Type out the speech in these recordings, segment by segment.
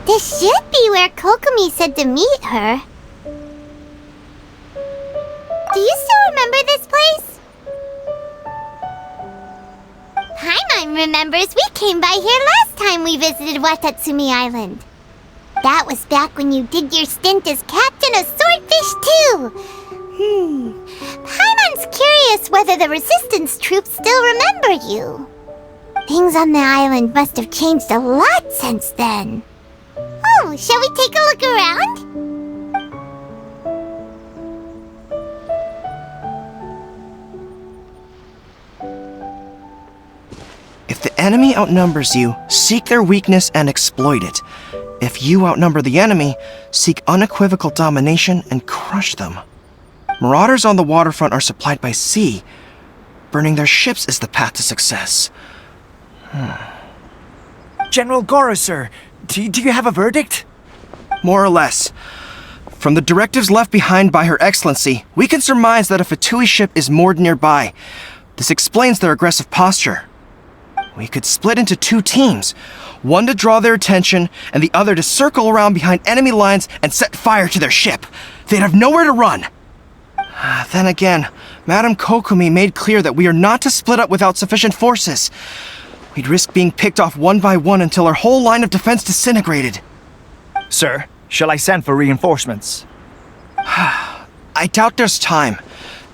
This should be where Kokomi said to meet her. Do you still remember this place? Paimon remembers we came by here last time we visited Watatsumi Island. That was back when you did your stint as captain of Swordfish too. Paimon's curious whether the resistance troops still remember you. Things on the island must have changed a lot since then. Oh, shall we take a look around? If the enemy outnumbers you, seek their weakness and exploit it. If you outnumber the enemy, seek unequivocal domination and crush them. Marauders on the waterfront are supplied by sea. Burning their ships is the path to success. General Goro, sir, do you have a verdict? More or less. From the directives left behind by Her Excellency, we can surmise that a Fatui ship is moored nearby. This explains their aggressive posture. We could split into two teams, one to draw their attention and the other to circle around behind enemy lines and set fire to their ship. They'd have nowhere to run. Then again, Madame Kokomi made clear that we are not to split up without sufficient forces. We'd risk being picked off one by one until our whole line of defense disintegrated. Sir, shall I send for reinforcements? I doubt there's time.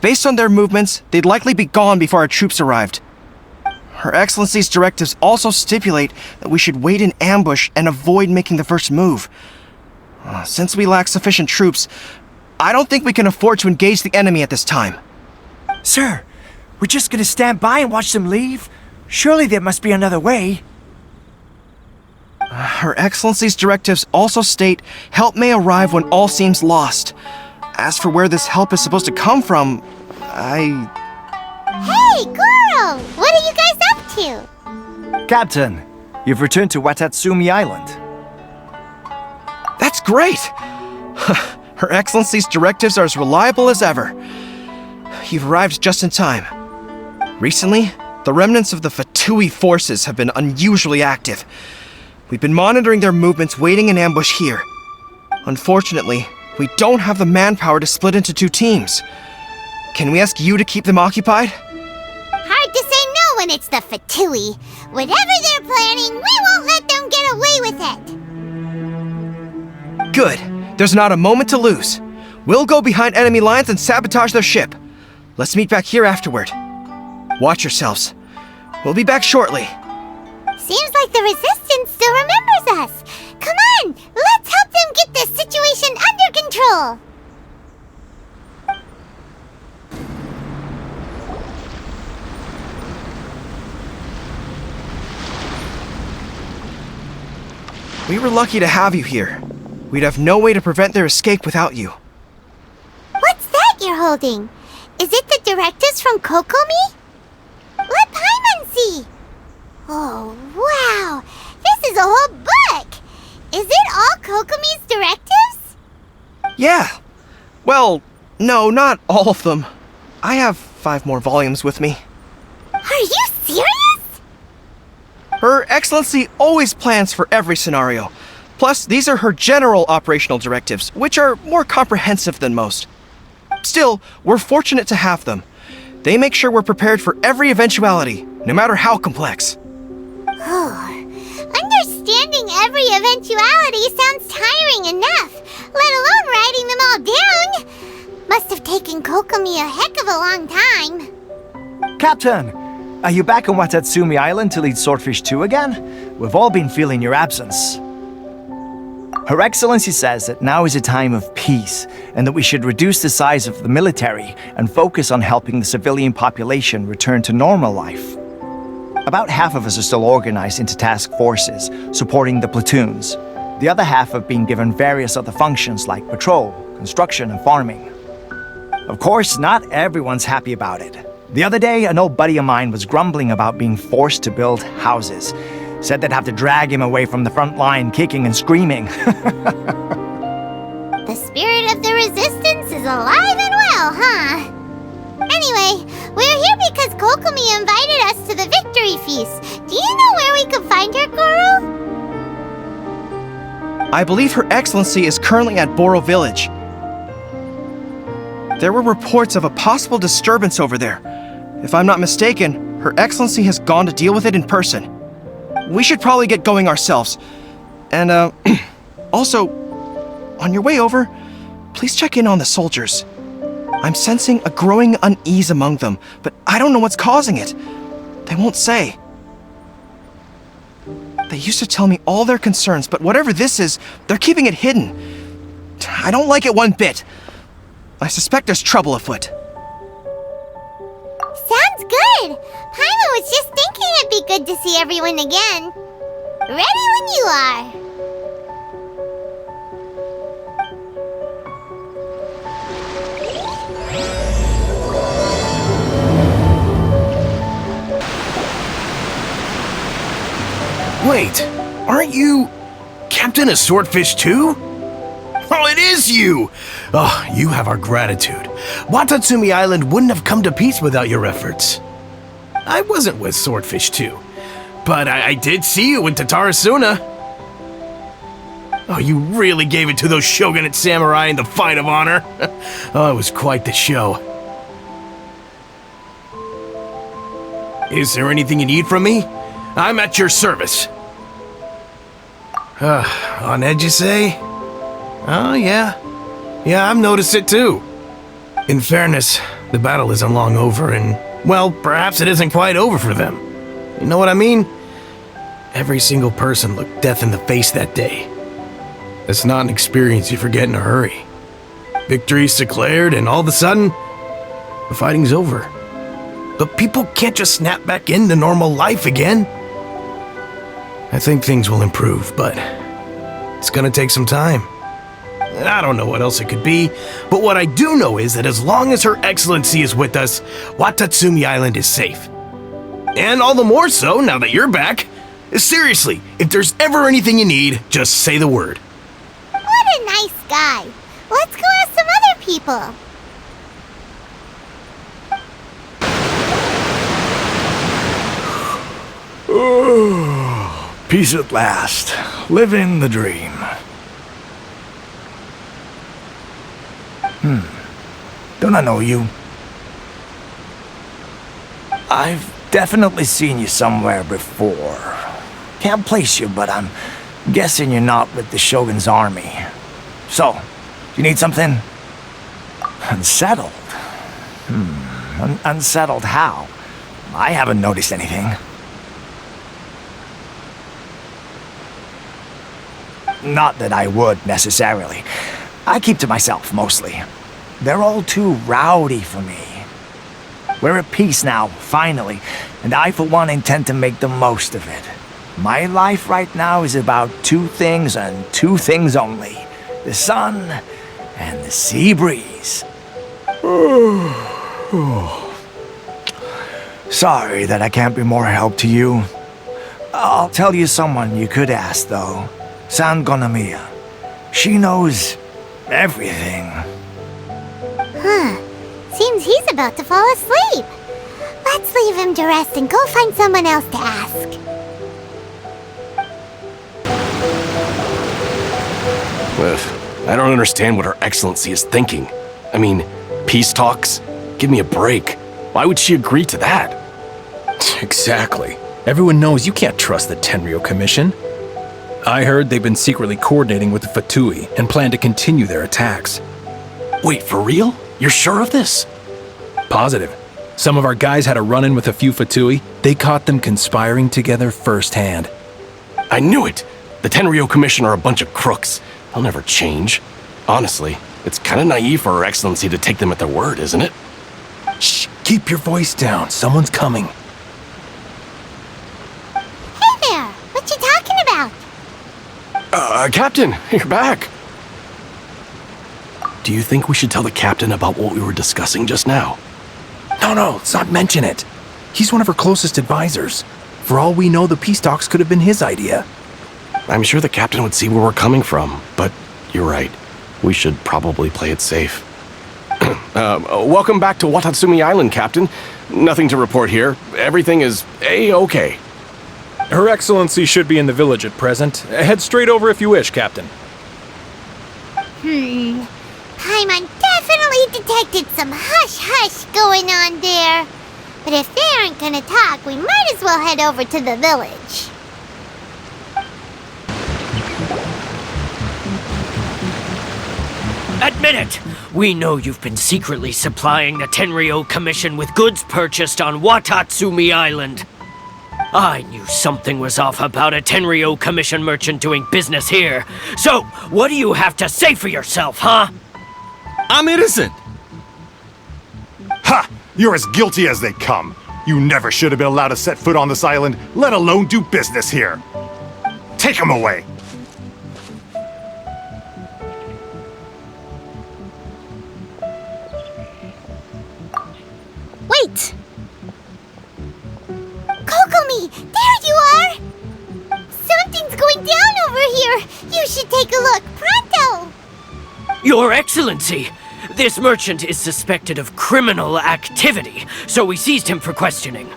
Based on their movements, they'd likely be gone before our troops arrived. Her Excellency's directives also stipulate that we should wait in ambush and avoid making the first move. Since we lack sufficient troops, I don't think we can afford to engage the enemy at this time. Sir, we're just gonna stand by and watch them leave? Surely there must be another way. Her Excellency's directives also state help may arrive when all seems lost. As for where this help is supposed to come from, Hey, Goro! What are you guys up to? Captain, you've returned to Watatsumi Island. That's great! Her Excellency's directives are as reliable as ever. You've arrived just in time. Recently, the remnants of the Fatui forces have been unusually active. We've been monitoring their movements, waiting in ambush here. Unfortunately, we don't have the manpower to split into two teams. Can we ask you to keep them occupied? Hard to say no when it's the Fatui. Whatever they're planning, we won't let them get away with it. Good. There's not a moment to lose. We'll go behind enemy lines and sabotage their ship. Let's meet back here afterward. Watch yourselves. We'll be back shortly. Seems like the Resistance still remembers us. Come on, let's help them get this situation under control. We were lucky to have you here. We'd have no way to prevent their escape without you. What's that you're holding? Is it the directives from Kokomi? Let Paimon see. Oh, wow. This is a whole book. Is it all Kokomi's directives? Yeah. Well, no, not all of them. I have 5 more volumes with me. Are you serious? Her Excellency always plans for every scenario. Plus, these are her general operational directives, which are more comprehensive than most. Still, we're fortunate to have them. They make sure we're prepared for every eventuality, no matter how complex. Understanding every eventuality sounds tiring enough, let alone writing them all down. Must have taken Kokomi a heck of a long time. Captain, are you back on Watatsumi Island to lead Swordfish 2 again? We've all been feeling your absence. Her Excellency says that now is a time of peace, and that we should reduce the size of the military and focus on helping the civilian population return to normal life. About half of us are still organized into task forces, supporting the platoons. The other half have been given various other functions like patrol, construction, and farming. Of course, not everyone's happy about it. The other day, an old buddy of mine was grumbling about being forced to build houses. Said they'd have to drag him away from the front line, kicking and screaming. The spirit of the Resistance is alive and well, huh? Anyway, we're here because Kokomi invited us to the victory feast. Do you know where we could find her, Goro? I believe Her Excellency is currently at Boro Village. There were reports of a possible disturbance over there. If I'm not mistaken, Her Excellency has gone to deal with it in person. We should probably get going ourselves. And, also, on your way over, please check in on the soldiers. I'm sensing a growing unease among them, but I don't know what's causing it. They won't say. They used to tell me all their concerns, but whatever this is, they're keeping it hidden. I don't like it one bit. I suspect there's trouble afoot. Sounds good. Paimon was just thinking it'd be good to see everyone again. Ready when you are. Wait, aren't you Captain of Swordfish too? Oh, it is you! Oh, you have our gratitude. Watatsumi Island wouldn't have come to peace without your efforts. I wasn't with Swordfish 2, but I did see you in Tatarasuna. Oh, you really gave it to those shogunate samurai in the fight of honor. Oh, it was quite the show. Is there anything you need from me? I'm at your service. On edge, you say? Oh, yeah. Yeah, I've noticed it too. In fairness, the battle isn't long over, and, well, perhaps it isn't quite over for them. You know what I mean? Every single person looked death in the face that day. It's not an experience you forget in a hurry. Victory's declared, and all of a sudden, the fighting's over. But people can't just snap back into normal life again. I think things will improve, but it's gonna take some time. I don't know what else it could be, but what I do know is that as long as Her Excellency is with us, Watatsumi Island is safe. And all the more so now that you're back. Seriously, if there's ever anything you need, just say the word. What a nice guy. Let's go ask some other people. Peace at last. Living the dream. Don't I know you? I've definitely seen you somewhere before. Can't place you, but I'm guessing you're not with the Shogun's army. So, you need something? Unsettled? Unsettled how? I haven't noticed anything. Not that I would, necessarily. I keep to myself, mostly. They're all too rowdy for me. We're at peace now, finally, and I, for one, intend to make the most of it. My life right now is about two things and two things only. The sun and the sea breeze. Sorry that I can't be more help to you. I'll tell you someone you could ask, though. Sangonomiya. She knows everything. Seems he's about to fall asleep. Let's leave him to rest and go find someone else to ask. I don't understand what Her Excellency is thinking. I mean, peace talks? Give me a break. Why would she agree to that? Exactly. Everyone knows you can't trust the Tenryou Commission. I heard they've been secretly coordinating with the Fatui and plan to continue their attacks. Wait, for real? You're sure of this? Positive. Some of our guys had a run-in with a few Fatui. They caught them conspiring together firsthand. I knew it! The Tenryou Commission are a bunch of crooks. They'll never change. Honestly, it's kind of naive for Her Excellency to take them at their word, isn't it? Shh! Keep your voice down. Someone's coming. Hey there! What you talking about? Captain, you're back. Do you think we should tell the captain about what we were discussing just now? No, let's not mention it. He's one of her closest advisors. For all we know, the peace talks could have been his idea. I'm sure the captain would see where we're coming from, but you're right. We should probably play it safe. Welcome back to Watatsumi Island, Captain. Nothing to report here. Everything is A-okay. Her Excellency should be in the village at present. Head straight over if you wish, Captain. Paimon definitely detected some hush-hush going on there. But if they aren't gonna talk, we might as well head over to the village. Admit it! We know you've been secretly supplying the Tenryou Commission with goods purchased on Watatsumi Island. I knew something was off about a Tenryou Commission merchant doing business here. So, what do you have to say for yourself, huh? I'm innocent! Ha! You're as guilty as they come. You never should have been allowed to set foot on this island, let alone do business here. Take him away. Wait! Kokomi! There you are! Something's going down over here! You should take a look, pronto! Your Excellency! This merchant is suspected of criminal activity, so we seized him for questioning.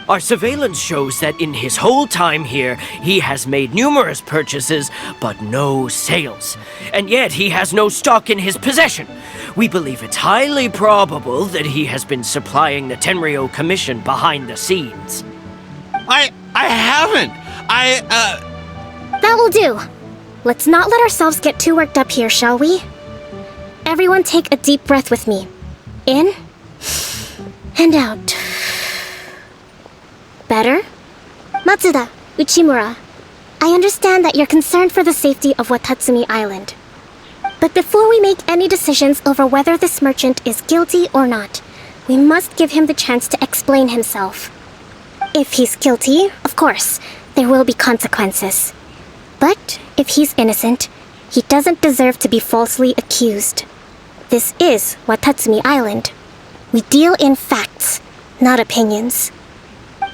Our surveillance shows that in his whole time here, he has made numerous purchases, but no sales. And yet he has no stock in his possession. We believe it's highly probable that he has been supplying the Tenryou Commission behind the scenes. I haven't! That will do. Let's not let ourselves get too worked up here, shall we? Everyone take a deep breath with me. In and out. Better? Matsuda, Uchimura, I understand that you're concerned for the safety of Watatsumi Island. But before we make any decisions over whether this merchant is guilty or not, we must give him the chance to explain himself. If he's guilty, of course, there will be consequences. But if he's innocent, he doesn't deserve to be falsely accused. This is Watatsumi Island. We deal in facts, not opinions.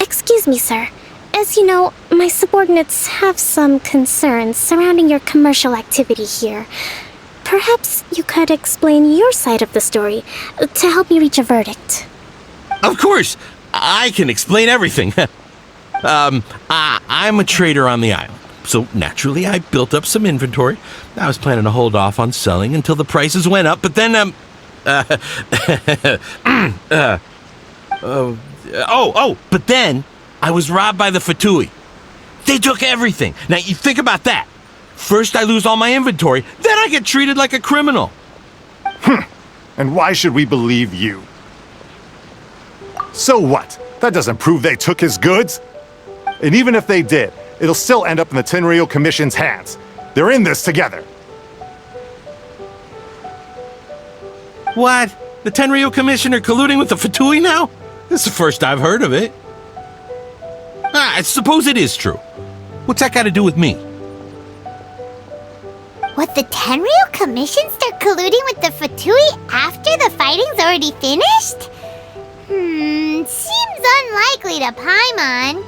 Excuse me, sir. As you know, my subordinates have some concerns surrounding your commercial activity here. Perhaps you could explain your side of the story to help me reach a verdict. Of course! I can explain everything. I'm a trader on the island, so naturally I built up some inventory. I was planning to hold off on selling until the prices went up, but then, but then I was robbed by the Fatui. They took everything. Now, you think about that. First I lose all my inventory, then I get treated like a criminal. And why should we believe you? So what? That doesn't prove they took his goods. And even if they did, it'll still end up in the Tenryou Commission's hands. They're in this together. What? The Tenryou Commissioner colluding with the Fatui now? This is the first I've heard of it. I suppose it is true. What's that got to do with me? What, the Tenryou Commission start colluding with the Fatui after the fighting's already finished? Seems unlikely to Paimon.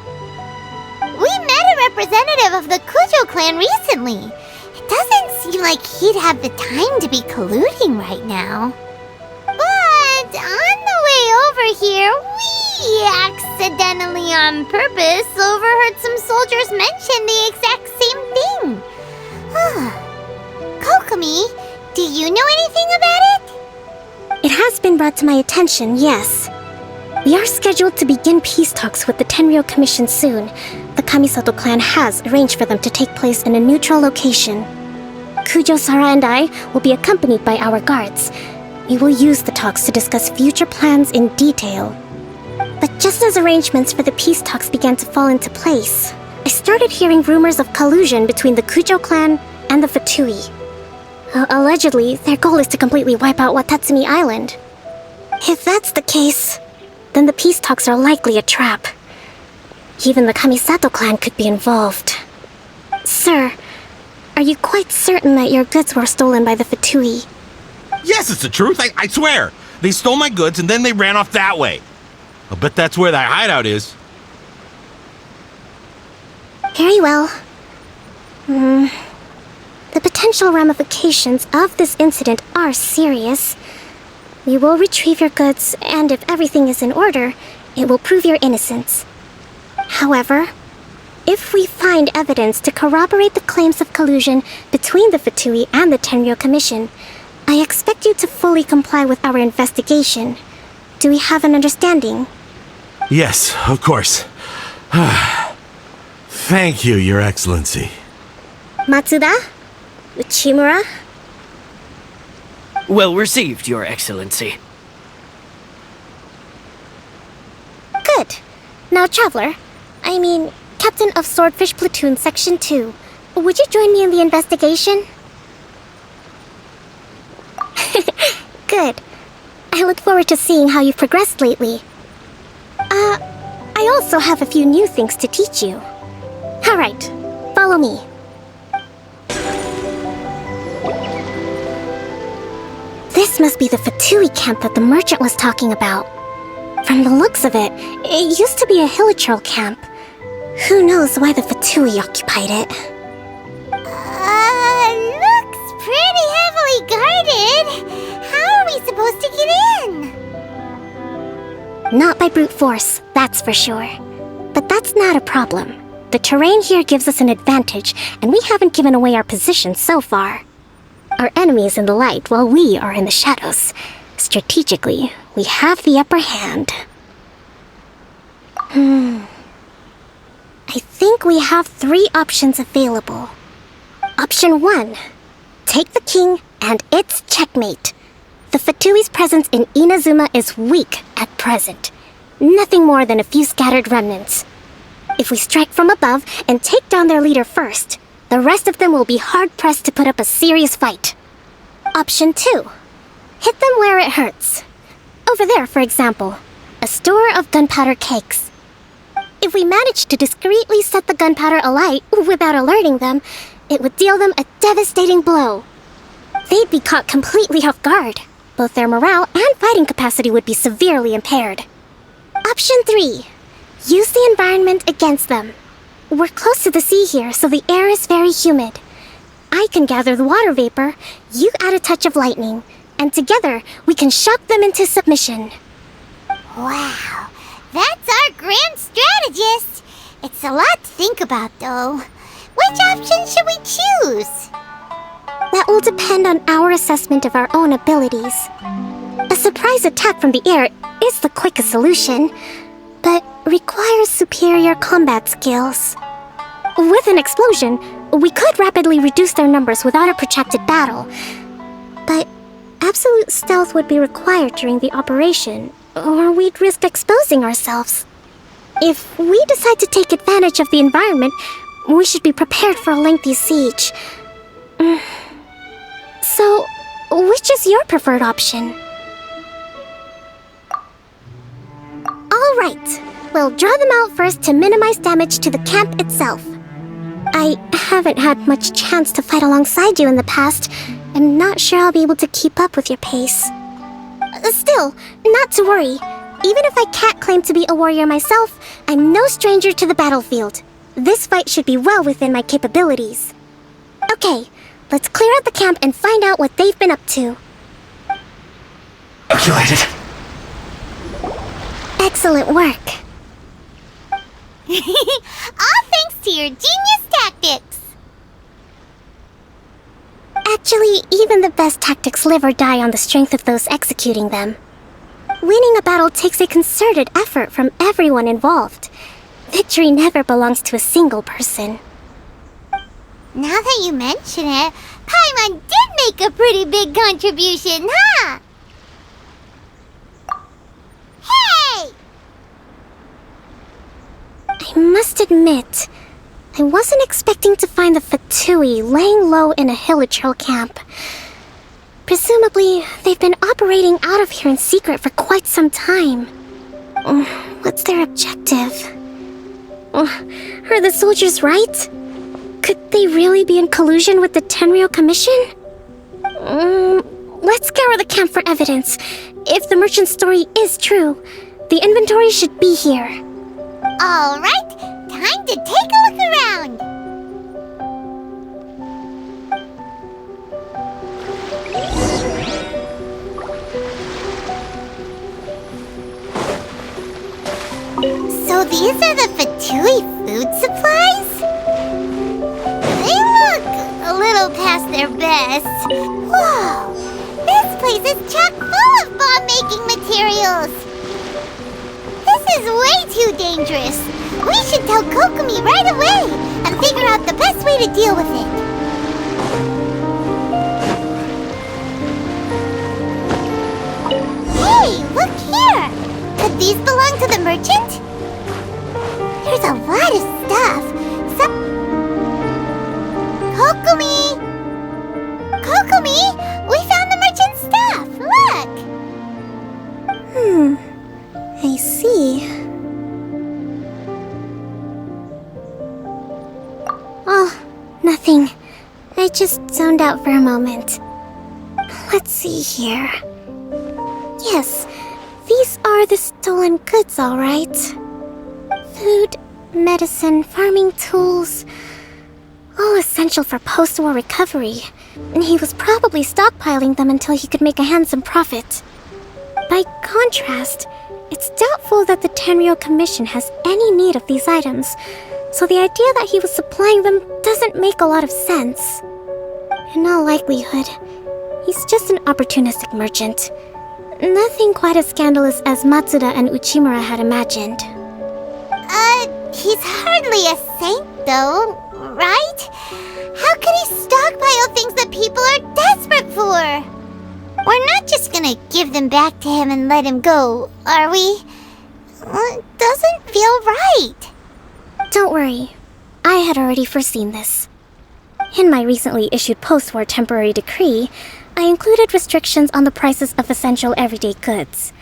We met a representative of the Kujo clan recently. It doesn't seem like he'd have the time to be colluding right now. But on the way over here, we accidentally on purpose overheard some soldiers mention the exact same thing. Kokomi, do you know anything about it? It has been brought to my attention, yes. We are scheduled to begin peace talks with the Tenryou Commission soon. The Kamisato clan has arranged for them to take place in a neutral location. Kujo-Sara and I will be accompanied by our guards. We will use the talks to discuss future plans in detail. But just as arrangements for the peace talks began to fall into place, I started hearing rumors of collusion between the Kujo clan and the Fatui. Allegedly, their goal is to completely wipe out Watatsumi Island. If that's the case, then the peace talks are likely a trap. Even the Kamisato clan could be involved. Sir, are you quite certain that your goods were stolen by the Fatui? Yes, it's the truth. I swear. They stole my goods and then they ran off that way. I'll bet that's where their hideout is. Very well. The potential ramifications of this incident are serious. We will retrieve your goods, and if everything is in order, it will prove your innocence. However, If we find evidence to corroborate the claims of collusion between the Fatui and the Tenryo Commission, I expect you to fully comply with our investigation. Do we have an understanding? Yes, of course. Thank you, Your Excellency. Matsuda? Uchimura? Well received, Your Excellency. Good. Now, Traveler, Captain of Swordfish Platoon Section 2, would you join me in the investigation? Good. I look forward to seeing how you've progressed lately. I also have a few new things to teach you. Alright, follow me. This must be the Fatui camp that the merchant was talking about. From the looks of it, it used to be a hilichurl camp. Who knows why the Fatui occupied it? Looks pretty heavily guarded. How are we supposed to get in? Not by brute force, that's for sure. But that's not a problem. The terrain here gives us an advantage, and we haven't given away our position so far. Our enemy is in the light while we are in the shadows. Strategically, we have the upper hand. I think we have 3 options available. Option 1. Take the king, and it's checkmate. The Fatui's presence in Inazuma is weak at present. Nothing more than a few scattered remnants. If we strike from above and take down their leader first, the rest of them will be hard-pressed to put up a serious fight. Option 2. Hit them where it hurts. Over there, for example, a store of gunpowder cakes. If we manage to discreetly set the gunpowder alight without alerting them, it would deal them a devastating blow. They'd be caught completely off guard. Both their morale and fighting capacity would be severely impaired. Option 3. Use the environment against them. We're close to the sea here, so the air is very humid. I can gather the water vapor, you add a touch of lightning, and together we can shock them into submission. Wow, that's our grand strategist. It's a lot to think about, though. Which option should we choose? That will depend on our assessment of our own abilities. A surprise attack from the air is the quickest solution, but requires superior combat skills. With an explosion, we could rapidly reduce their numbers without a protracted battle. But absolute stealth would be required during the operation, or we'd risk exposing ourselves. If we decide to take advantage of the environment, we should be prepared for a lengthy siege. So, which is your preferred option? Alright, we'll draw them out first to minimize damage to the camp itself. I haven't had much chance to fight alongside you in the past. I'm not sure I'll be able to keep up with your pace. Still, not to worry. Even if I can't claim to be a warrior myself, I'm no stranger to the battlefield. This fight should be well within my capabilities. Okay, let's clear out the camp and find out what they've been up to. Calculated. Excellent work. All thanks to your genius tactics. Actually, even the best tactics live or die on the strength of those executing them. Winning a battle takes a concerted effort from everyone involved. Victory never belongs to a single person. Now that you mention it, Paimon did make a pretty big contribution, huh? Hey! I must admit, I wasn't expecting to find the Fatui laying low in a hilichurl camp. Presumably, they've been operating out of here in secret for quite some time. What's their objective? Are the soldiers right? Could they really be in collusion with the Tenryo Commission? Let's scour the camp for evidence. If the merchant's story is true, the inventory should be here. All right, time to take a look around. So these are the Fatui food supplies? Yes. Whoa! This place is chock full of bomb-making materials! This is way too dangerous! We should tell Kokomi right away and figure out the best way to deal with it. Hey, look here! Could these belong to the merchant? There's a lot of stuff. Kokomi! Kokomi! We found the merchant's stuff! Look! I see. Oh, nothing. I just zoned out for a moment. Let's see here. Yes, these are the stolen goods, all right. Food, medicine, farming tools, all essential for post-war recovery. And he was probably stockpiling them until he could make a handsome profit. By contrast, it's doubtful that the Tenryou Commission has any need of these items, so the idea that he was supplying them doesn't make a lot of sense. In all likelihood, he's just an opportunistic merchant. Nothing quite as scandalous as Matsuda and Uchimura had imagined. He's hardly a saint, though, right? How could he stockpile things that people are desperate for? We're not just gonna give them back to him and let him go, are we? It doesn't feel right. Don't worry, I had already foreseen this. In my recently issued post-war temporary decree, I included restrictions on the prices of essential everyday goods.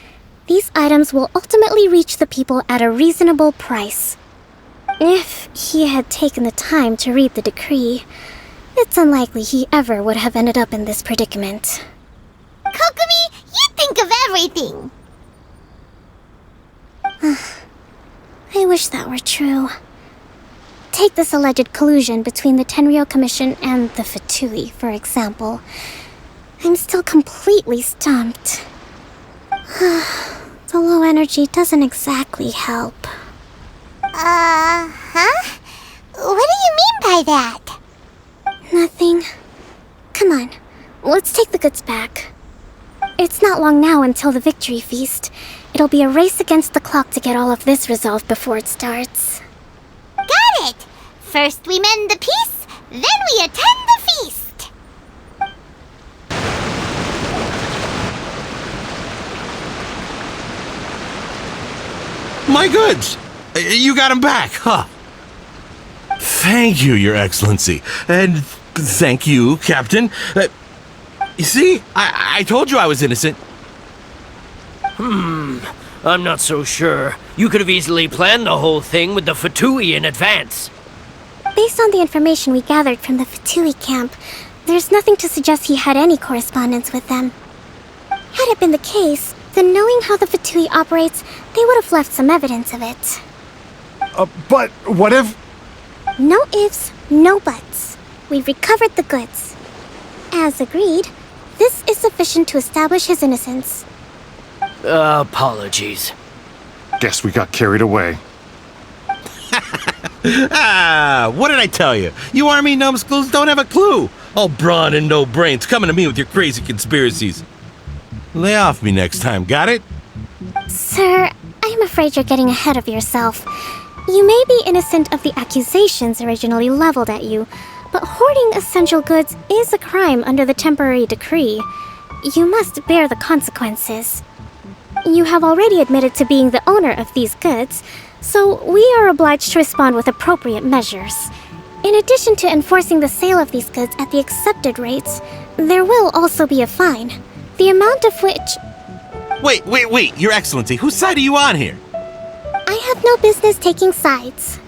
These items will ultimately reach the people at a reasonable price. If he had taken the time to read the decree, it's unlikely he ever would have ended up in this predicament. Kokomi, you think of everything! I wish that were true. Take this alleged collusion between the Tenryou Commission and the Fatui, for example. I'm still completely stumped. The low energy doesn't exactly help. Huh? What do you mean by that? Nothing. Come on, let's take the goods back. It's not long now until the victory feast. It'll be a race against the clock to get all of this resolved before it starts. Got it! First we mend the peace, then we attend the feast! My goods! You got them back, huh? Thank you, Your Excellency. And thank you, Captain. You see, I told you I was innocent. I'm not so sure. You could have easily planned the whole thing with the Fatui in advance. Based on the information we gathered from the Fatui camp, there's nothing to suggest he had any correspondence with them. Had it been the case, then knowing how the Fatui operates, they would have left some evidence of it. But what if... No ifs, no buts. We've recovered the goods. As agreed, this is sufficient to establish his innocence. Apologies. Guess we got carried away. What did I tell you? You army numbskulls don't have a clue. All brawn and no brains coming to me with your crazy conspiracies. Lay off me next time, got it? Sir, I'm afraid you're getting ahead of yourself. You may be innocent of the accusations originally leveled at you, but hoarding essential goods is a crime under the temporary decree. You must bear the consequences. You have already admitted to being the owner of these goods, so we are obliged to respond with appropriate measures. In addition to enforcing the sale of these goods at the accepted rates, there will also be a fine, the amount of which... Wait, Your Excellency, whose side are you on here? I have no business taking sides.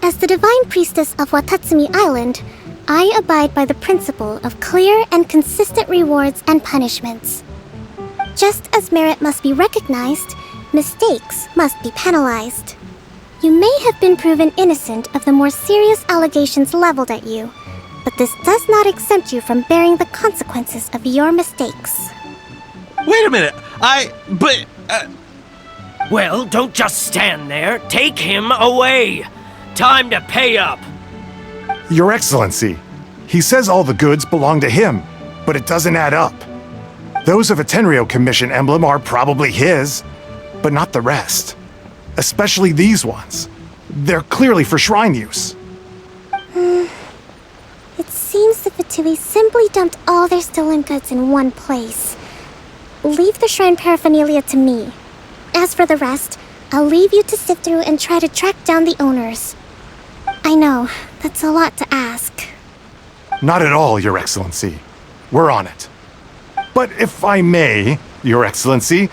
As the Divine Priestess of Watatsumi Island, I abide by the principle of clear and consistent rewards and punishments. Just as merit must be recognized, mistakes must be penalized. You may have been proven innocent of the more serious allegations leveled at you, but this does not exempt you from bearing the consequences of your mistakes. Wait a minute, Well, don't just stand there. Take him away. Time to pay up. Your Excellency, he says all the goods belong to him. but it doesn't add up. Those of a Tenryo Commission emblem are probably his, but not the rest. Especially these ones. They're clearly for shrine use. It seems the Fatui simply dumped all their stolen goods in one place. Leave the shrine paraphernalia to me. As for the rest, I'll leave you to sift through and try to track down the owners. I know, that's a lot to ask. Not at all, Your Excellency. We're on it. But if I may, Your Excellency,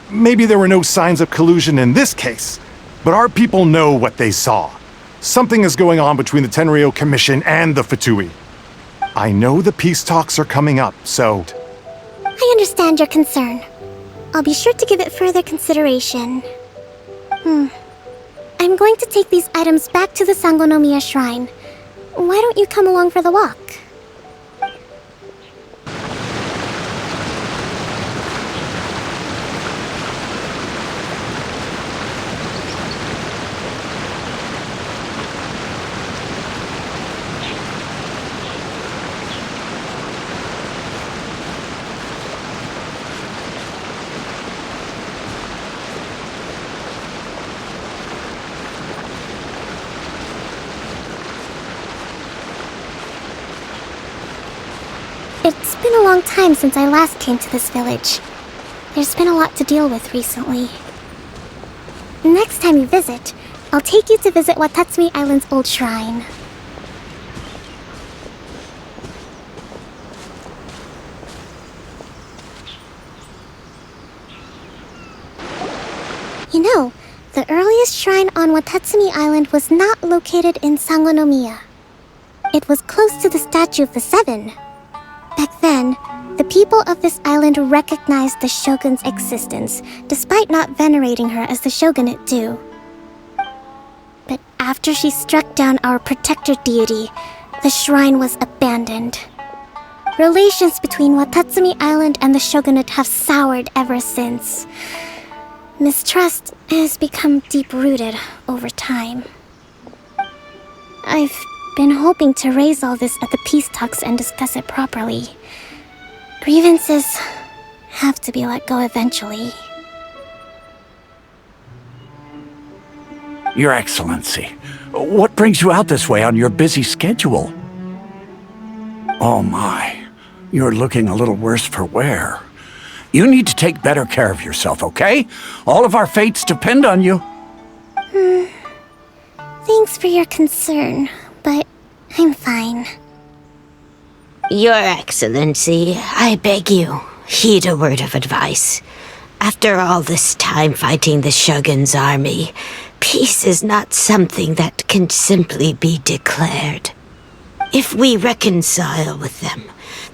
maybe there were no signs of collusion in this case, but our people know what they saw. Something is going on between the Tenryo Commission and the Fatui. I know the peace talks are coming up, so... I understand your concern. I'll be sure to give it further consideration. I'm going to take these items back to the Sangonomiya Shrine. Why don't you come along for the walk? It's been a long time since I last came to this village. There's been a lot to deal with recently. Next time you visit, I'll take you to visit Watatsumi Island's old shrine. You know, the earliest shrine on Watatsumi Island was not located in Sangonomiya. It was close to the Statue of the Seven. Back then, the people of this island recognized the shogun's existence, despite not venerating her as the shogunate do. But after she struck down our protector deity, the shrine was abandoned. Relations between Watatsumi Island and the shogunate have soured ever since. Mistrust has become deep-rooted over time. I've been hoping to raise all this at the peace talks and discuss it properly. Grievances have to be let go eventually. Your Excellency, what brings you out this way on your busy schedule? Oh my, you're looking a little worse for wear. You need to take better care of yourself, okay? All of our fates depend on you. Thanks for your concern, but I'm fine. Your Excellency, I beg you, heed a word of advice. After all this time fighting the Shogun's army, peace is not something that can simply be declared. If we reconcile with them,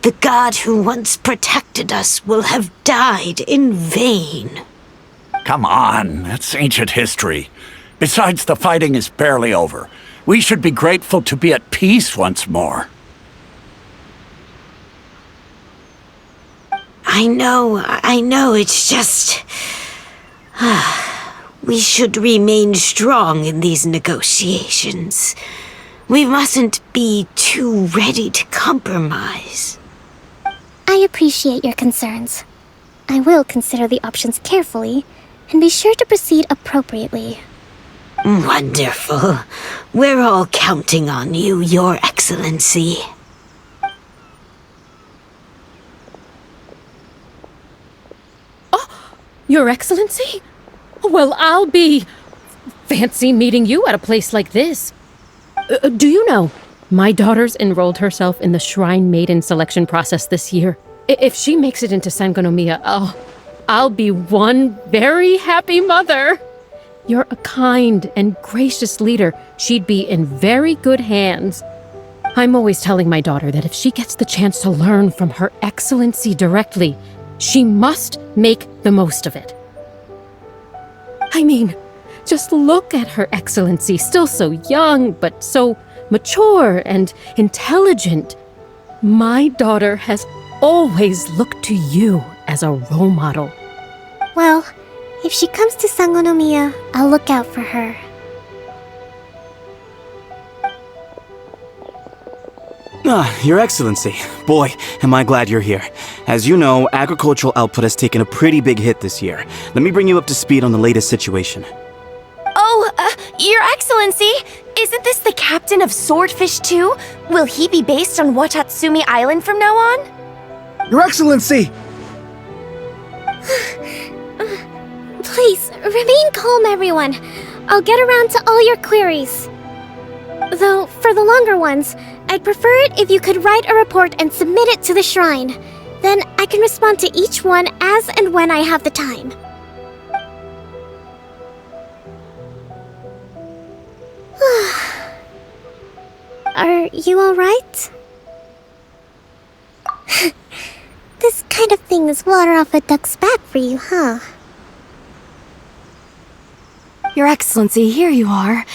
the god who once protected us will have died in vain. Come on, that's ancient history. Besides, the fighting is barely over. We should be grateful to be at peace once more. I know, it's just... we should remain strong in these negotiations. We mustn't be too ready to compromise. I appreciate your concerns. I will consider the options carefully, and be sure to proceed appropriately. Wonderful. We're all counting on you, Your Excellency. Your Excellency? Well, I'll be... fancy meeting you at a place like this. Do you know, my daughter's enrolled herself in the Shrine Maiden selection process this year. If she makes it into Sangonomiya, I'll be one very happy mother. You're a kind and gracious leader. She'd be in very good hands. I'm always telling my daughter that if she gets the chance to learn from Her Excellency directly, she must make the most of it. I mean, just look at Her Excellency, still so young, but so mature and intelligent. My daughter has always looked to you as a role model. Well, if she comes to Sangonomiya, I'll look out for her. Your Excellency. Boy, am I glad you're here. As you know, agricultural output has taken a pretty big hit this year. Let me bring you up to speed on the latest situation. Oh, Your Excellency, isn't this the captain of Swordfish 2? Will he be based on Watatsumi Island from now on? Your Excellency! Please, remain calm, everyone. I'll get around to all your queries. Though, for the longer ones, I'd prefer it if you could write a report and submit it to the shrine. Then I can respond to each one as and when I have the time. Are you alright? This kind of thing is water off a duck's back for you, huh? Your Excellency, here you are.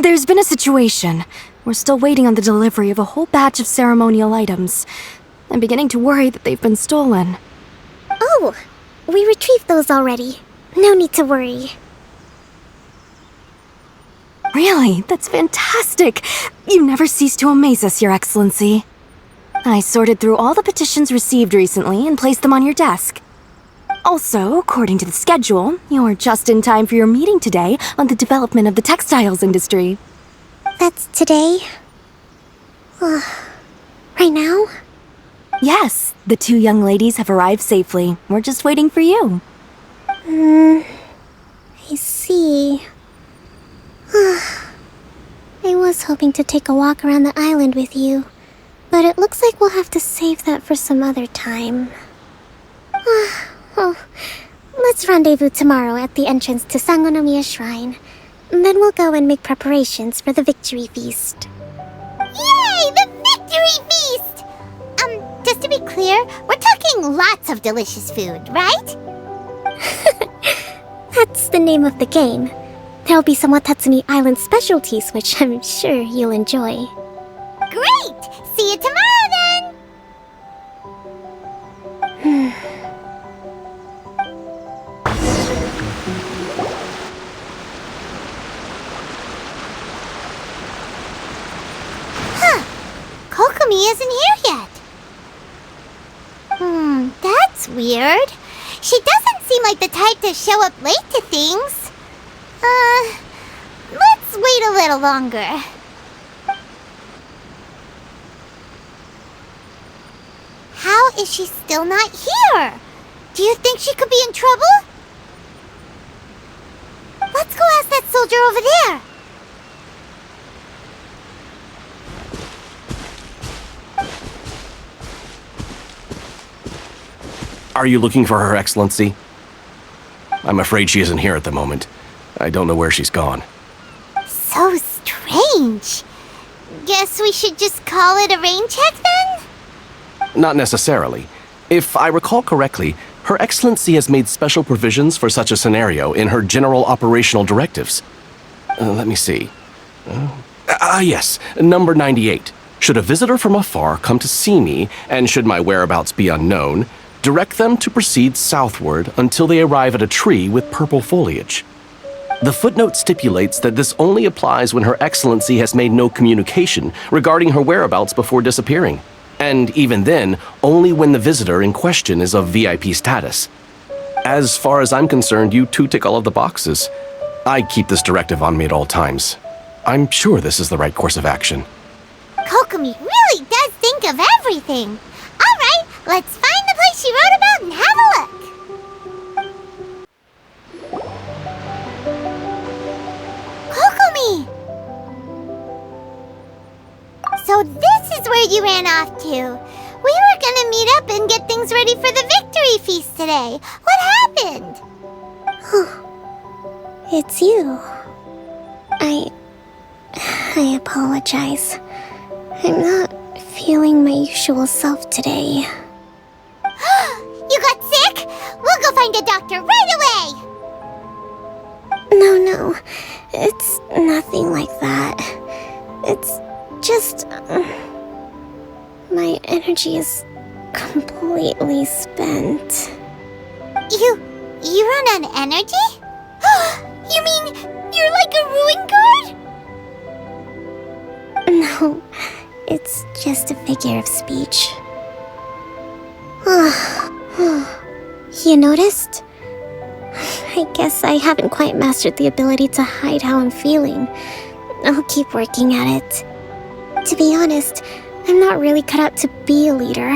There's been a situation. We're still waiting on the delivery of a whole batch of ceremonial items. I'm beginning to worry that they've been stolen. Oh, we retrieved those already. No need to worry. Really? That's fantastic! You never cease to amaze us, Your Excellency. I sorted through all the petitions received recently and placed them on your desk. Also, according to the schedule, you're just in time for your meeting today on the development of the textiles industry. That's today? Right now? Yes, the two young ladies have arrived safely. We're just waiting for you. I see. I was hoping to take a walk around the island with you, but it looks like we'll have to save that for some other time. Oh, let's rendezvous tomorrow at the entrance to Sangonomiya Shrine. Then we'll go and make preparations for the victory feast. Yay! The victory feast! Just to be clear, we're talking lots of delicious food, right? That's the name of the game. There'll be some Watatsumi Island specialties, which I'm sure you'll enjoy. Great! See you tomorrow, then! Kokomi isn't here yet. That's weird. She doesn't seem like the type to show up late to things. Let's wait a little longer. How is she still not here? Do you think she could be in trouble? Let's go ask that soldier over there. Are you looking for Her Excellency? I'm afraid she isn't here at the moment. I don't know where she's gone. So strange. Guess we should just call it a rain check then? Not necessarily. If I recall correctly, Her Excellency has made special provisions for such a scenario in her general operational directives. Let me see. Yes, number 98. Should a visitor from afar come to see me, and should my whereabouts be unknown, direct them to proceed southward until they arrive at a tree with purple foliage. The footnote stipulates that this only applies when Her Excellency has made no communication regarding her whereabouts before disappearing, and even then, only when the visitor in question is of VIP status. As far as I'm concerned, you two tick all of the boxes. I keep this directive on me at all times. I'm sure this is the right course of action. Kokomi really does think of everything. All right, let's find the place she wrote about and have a look. Kokomi! So this is where you ran off to. We were gonna meet up and get things ready for the victory feast today. What happened? It's you. I apologize. I'm not feeling my usual self today. You got sick? We'll go find a doctor right away! No. It's nothing like that. It's just... my energy is completely spent. You run on energy? You mean you're like a ruin guard? Oh, it's just a figure of speech. You noticed? I guess I haven't quite mastered the ability to hide how I'm feeling. I'll keep working at it. To be honest, I'm not really cut out to be a leader.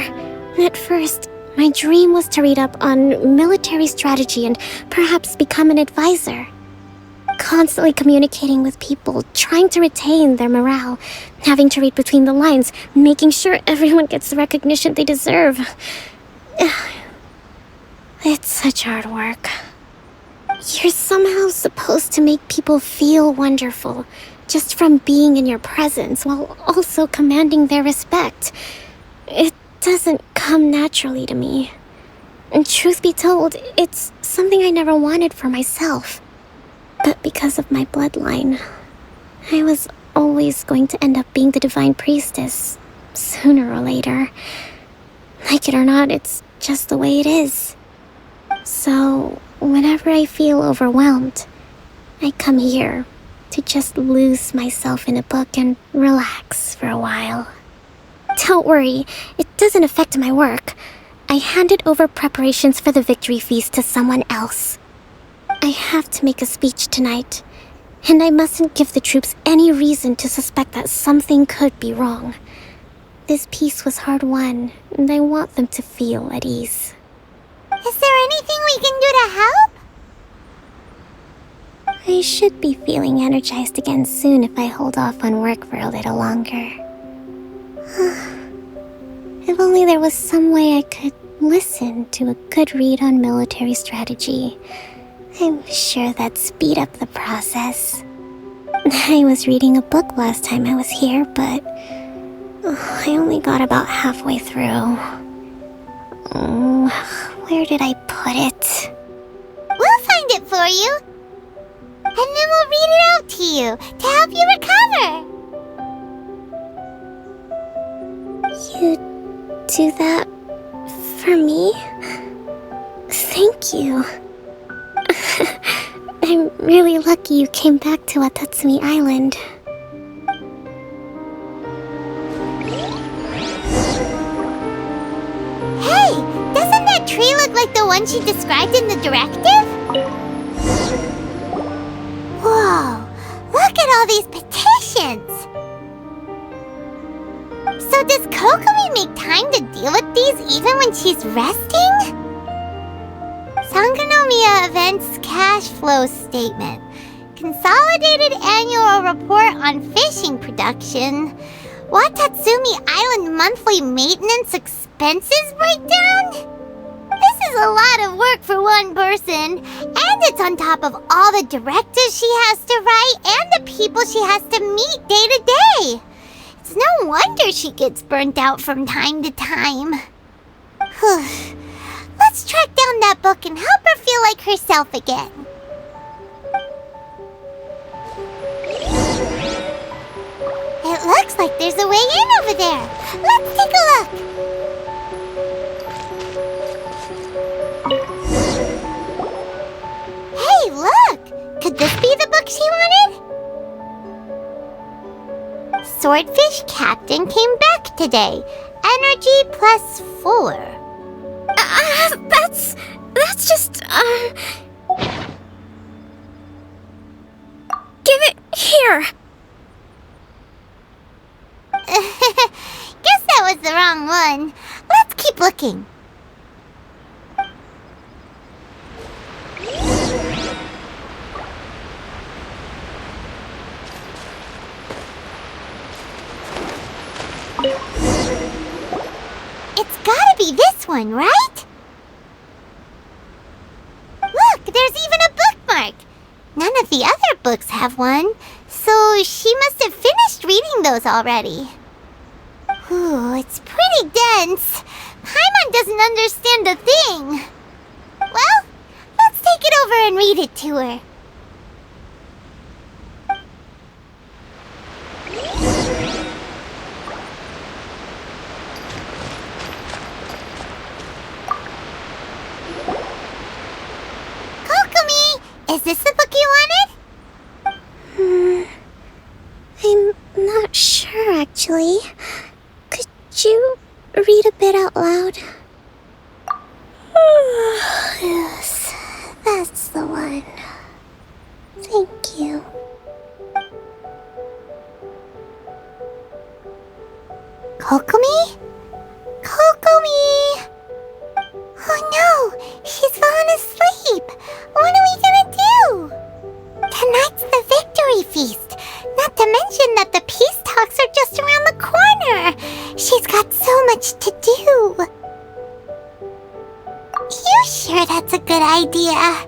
At first, my dream was to read up on military strategy and perhaps become an advisor. Constantly communicating with people, trying to retain their morale, having to read between the lines, making sure everyone gets the recognition they deserve. It's such hard work. You're somehow supposed to make people feel wonderful, just from being in your presence, while also commanding their respect. It doesn't come naturally to me. And truth be told, it's something I never wanted for myself. But because of my bloodline, I was always going to end up being the Divine Priestess, sooner or later. Like it or not, it's just the way it is. So, whenever I feel overwhelmed, I come here to just lose myself in a book and relax for a while. Don't worry, it doesn't affect my work. I handed over preparations for the victory feast to someone else. I have to make a speech tonight, and I mustn't give the troops any reason to suspect that something could be wrong. This peace was hard-won, and I want them to feel at ease. Is there anything we can do to help? I should be feeling energized again soon if I hold off on work for a little longer. If only there was some way I could listen to a good read on military strategy. I'm sure that'd speed up the process. I was reading a book last time I was here, but I only got about halfway through. Where did I put it? We'll find it for you. And then we'll read it out to you to help you recover. You do that for me? Thank you. I'm really lucky you came back to Watatsumi Island. Hey, doesn't that tree look like the one she described in the directive? Whoa, look at all these petitions! So does Kokomi make time to deal with these even when she's resting? Sangonomiya Events Cash Flow Statement. Consolidated Annual Report on Fishing Production. Watatsumi Island Monthly Maintenance Expenses Breakdown? This is a lot of work for one person, and it's on top of all the directives she has to write and the people she has to meet day to day. It's no wonder she gets burnt out from time to time. Let's track down that book and help her feel like herself again. It looks like there's a way in over there. Let's take a look. Hey, look! Could this be the book she wanted? Swordfish Captain came back today. Energy +4. That's just, Give it here! Guess that was the wrong one. Let's keep looking. It's gotta be this one, right? Look, there's even a bookmark. None of the other books have one, so she must have finished reading those already. Ooh, it's pretty dense. Paimon doesn't understand a thing. Well, let's take it over and read it to her. Kokomi, is this the book you wanted? I'm not sure. Sure, actually. Could you read a bit out loud? Yes, that's the one. Thank you. Kokomi? Kokomi! Oh no! She's fallen asleep! What are we gonna do? Tonight's the victory feast! Not to mention that the peace talks are just around the corner! She's got so much to do! You sure that's a good idea?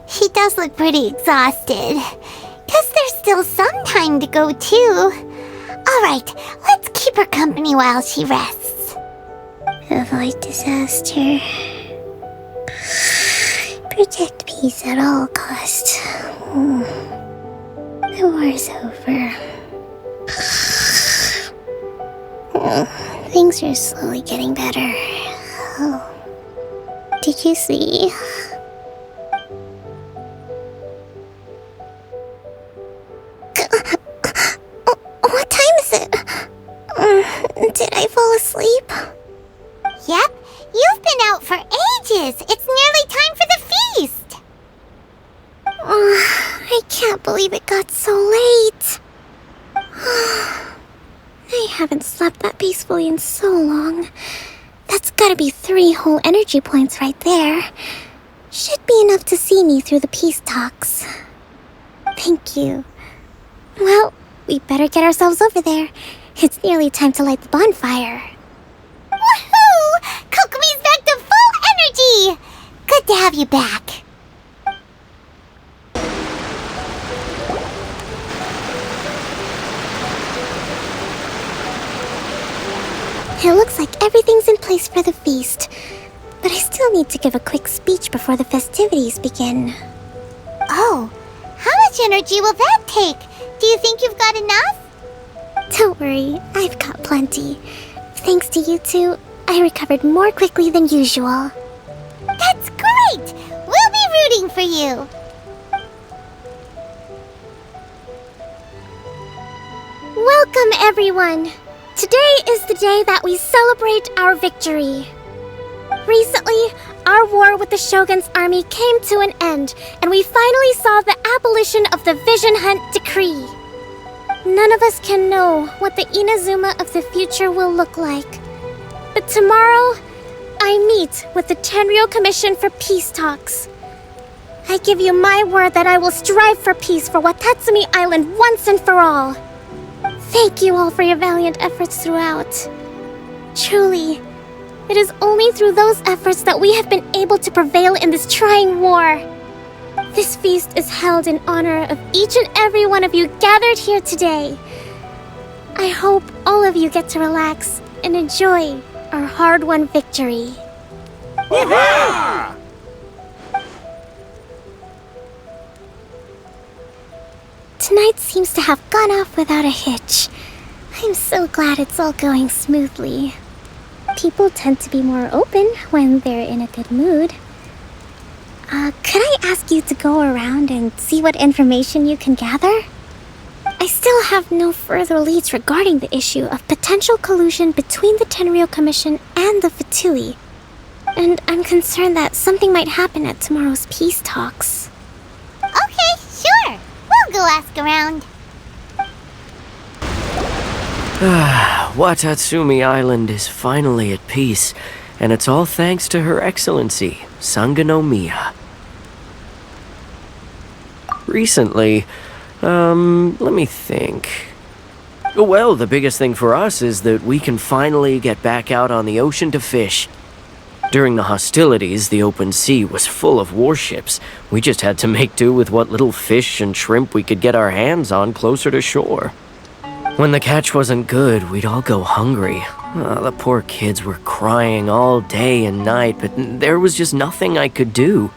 She does look pretty exhausted. Guess there's still some time to go too. Alright, let's keep her company while she rests. Avoid disaster. Protect peace at all costs. The war's over. Things are slowly getting better. Did you see? What time is it? Did I fall asleep? Yep, you've been out for ages. It's nearly time for the feast. I can't believe it got so late. I haven't slept that peacefully in so long. That's gotta be 3 whole energy points right there. Should be enough to see me through the peace talks. Thank you. Well, we better get ourselves over there. It's nearly time to light the bonfire. Woohoo! Kokomi's back to full energy! Good to have you back. It looks like everything's in place for the feast, but I still need to give a quick speech before the festivities begin. Oh, how much energy will that take? Do you think you've got enough? Don't worry, I've got plenty. Thanks to you two, I recovered more quickly than usual. That's great! We'll be rooting for you. Welcome, everyone! Today is the day that we celebrate our victory. Recently, our war with the Shogun's army came to an end, and we finally saw the abolition of the Vision Hunt Decree. None of us can know what the Inazuma of the future will look like. But tomorrow, I meet with the Tenryou Commission for peace talks. I give you my word that I will strive for peace for Watatsumi Island once and for all. Thank you all for your valiant efforts throughout. Truly, it is only through those efforts that we have been able to prevail in this trying war. This feast is held in honor of each and every one of you gathered here today. I hope all of you get to relax and enjoy our hard-won victory. Tonight seems to have gone off without a hitch. I'm so glad it's all going smoothly. People tend to be more open when they're in a good mood. Could I ask you to go around and see what information you can gather? I still have no further leads regarding the issue of potential collusion between the Tenryou Commission and the Fatui. And I'm concerned that something might happen at tomorrow's peace talks. Okay, sure. We'll go ask around. Watatsumi Island is finally at peace, and it's all thanks to Her Excellency, Sangonomiya. Recently, let me think. Well, the biggest thing for us is that we can finally get back out on the ocean to fish. During the hostilities, the open sea was full of warships. We just had to make do with what little fish and shrimp we could get our hands on closer to shore. When the catch wasn't good, we'd all go hungry. The poor kids were crying all day and night, but there was just nothing I could do.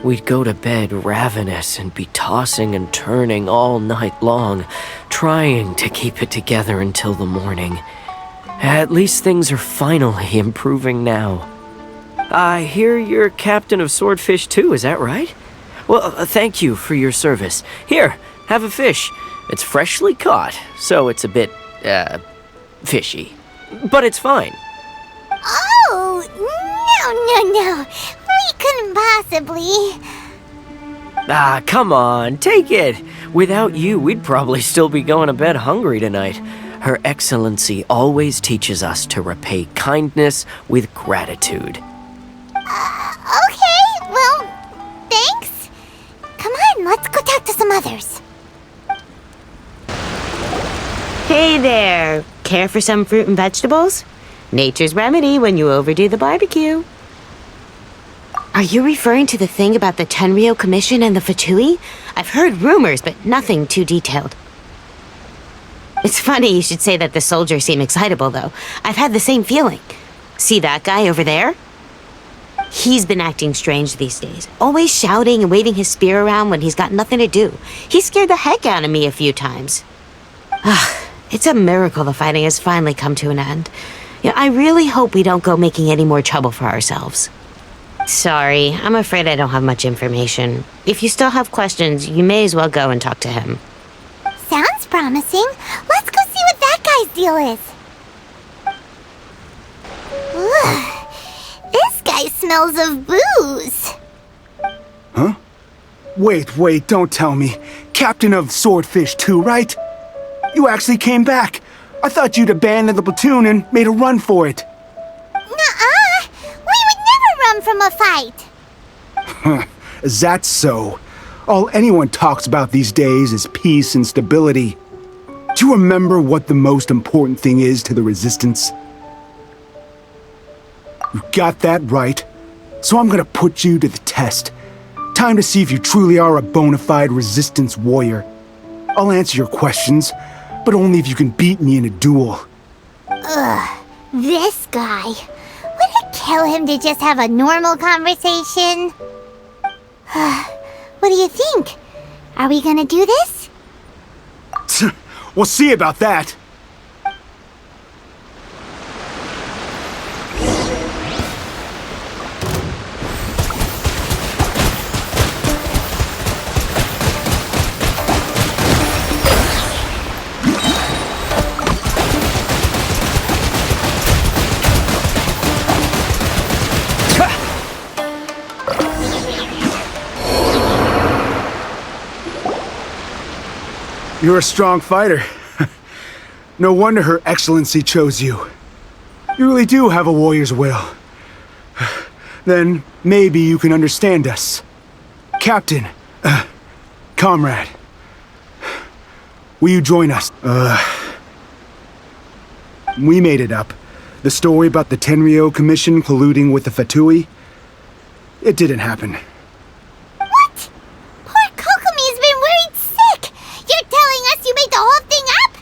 We'd go to bed ravenous and be tossing and turning all night long, trying to keep it together until the morning. At least things are finally improving now. I hear you're captain of Swordfish too, is that right? Well, thank you for your service. Here, have a fish. It's freshly caught, so it's a bit, fishy. But it's fine. Oh, no. We couldn't possibly. Ah, come on, take it. Without you, we'd probably still be going to bed hungry tonight. Her Excellency always teaches us to repay kindness with gratitude. Okay, well, thanks. Come on, let's go talk to some others. Hey there! Care for some fruit and vegetables? Nature's remedy when you overdo the barbecue. Are you referring to the thing about the Tenryo Commission and the Fatui? I've heard rumors, but nothing too detailed. It's funny you should say that the soldiers seem excitable, though. I've had the same feeling. See that guy over there? He's been acting strange these days. Always shouting and waving his spear around when he's got nothing to do. He scared the heck out of me a few times. It's a miracle the fighting has finally come to an end. I really hope we don't go making any more trouble for ourselves. Sorry, I'm afraid I don't have much information. If you still have questions, you may as well go and talk to him. Sounds promising. Let's go see what that guy's deal is. Ugh, this guy smells of booze. Huh? Wait, don't tell me. Captain of Swordfish 2, right? You actually came back. I thought you'd abandoned the platoon and made a run for it. Nuh-uh. We would never run from a fight. Is that so? All anyone talks about these days is peace and stability. Do you remember what the most important thing is to the Resistance? You got that right. So I'm gonna put you to the test. Time to see if you truly are a bona fide Resistance warrior. I'll answer your questions, but only if you can beat me in a duel. Ugh, this guy. Would it kill him to just have a normal conversation? What do you think? Are we gonna do this? We'll see about that. You're a strong fighter. No wonder Her Excellency chose you. You really do have a warrior's will. Then maybe you can understand us. Captain, comrade, will you join us? We made it up. The story about the Tenryo Commission colluding with the Fatui, it didn't happen. You made the whole thing up?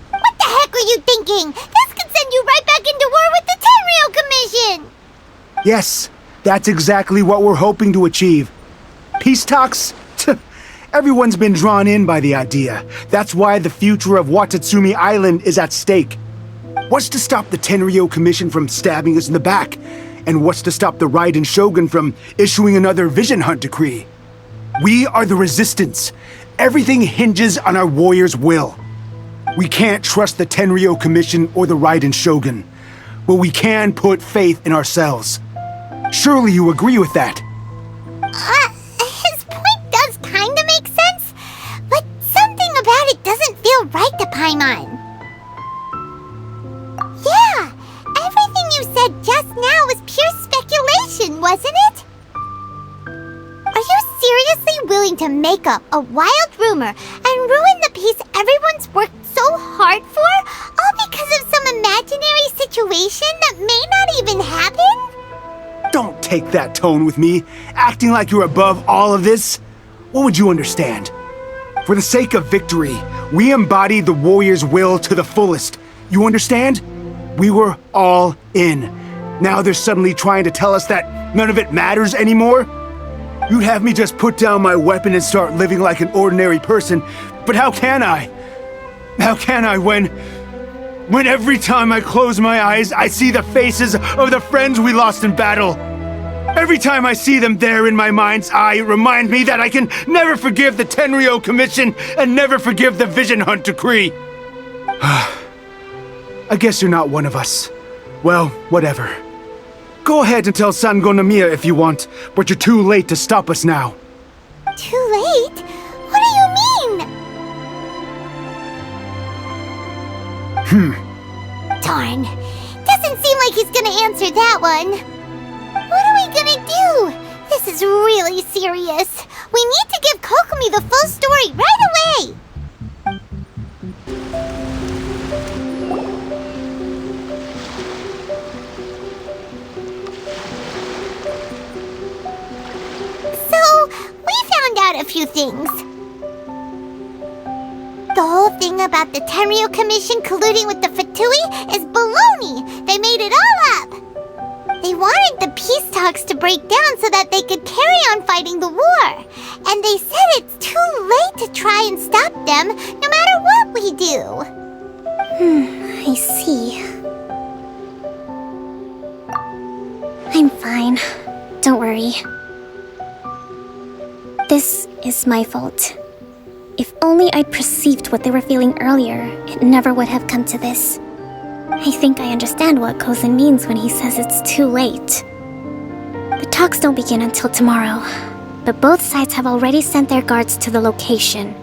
What the heck were you thinking? This could send you right back into war with the Tenryo Commission! Yes, that's exactly what we're hoping to achieve. Peace talks? Everyone's been drawn in by the idea. That's why the future of Watatsumi Island is at stake. What's to stop the Tenryo Commission from stabbing us in the back? And what's to stop the Raiden Shogun from issuing another Vision Hunt decree? We are the Resistance. Everything hinges on our warrior's will. We can't trust the Tenryo Commission or the Raiden Shogun, but we can put faith in ourselves. Surely you agree with that? His point does kinda make sense, but something about it doesn't feel right to Paimon. Yeah, everything you said just now was pure speculation, wasn't it? Are you seriously willing to make up a wild rumor and ruin the peace everyone's worked so hard for, all because of some imaginary situation that may not even happen? Don't take that tone with me, acting like you're above all of this. What would you understand? For the sake of victory, we embodied the warrior's will to the fullest. You understand? We were all in. Now they're suddenly trying to tell us that none of it matters anymore? You'd have me just put down my weapon and start living like an ordinary person, but how can I? How can I when every time I close my eyes, I see the faces of the friends we lost in battle? Every time I see them there in my mind's eye, it reminds me that I can never forgive the Tenryo Commission and never forgive the Vision Hunt Decree. I guess you're not one of us. Well, whatever. Go ahead and tell Sango Nomiya if you want, but you're too late to stop us now. Too late? What do you mean? Darn. Doesn't seem like he's gonna answer that one. What are we gonna do? This is really serious. We need to give Kokomi the full story right away! So, we found out a few things. The whole thing about the Tenryo Commission colluding with the Fatui is baloney! They made it all up! They wanted the peace talks to break down so that they could carry on fighting the war. And they said it's too late to try and stop them, no matter what we do. I see. I'm fine. Don't worry. This is my fault. If only I'd perceived what they were feeling earlier, it never would have come to this. I think I understand what Kozin means when he says it's too late. The talks don't begin until tomorrow, but both sides have already sent their guards to the location.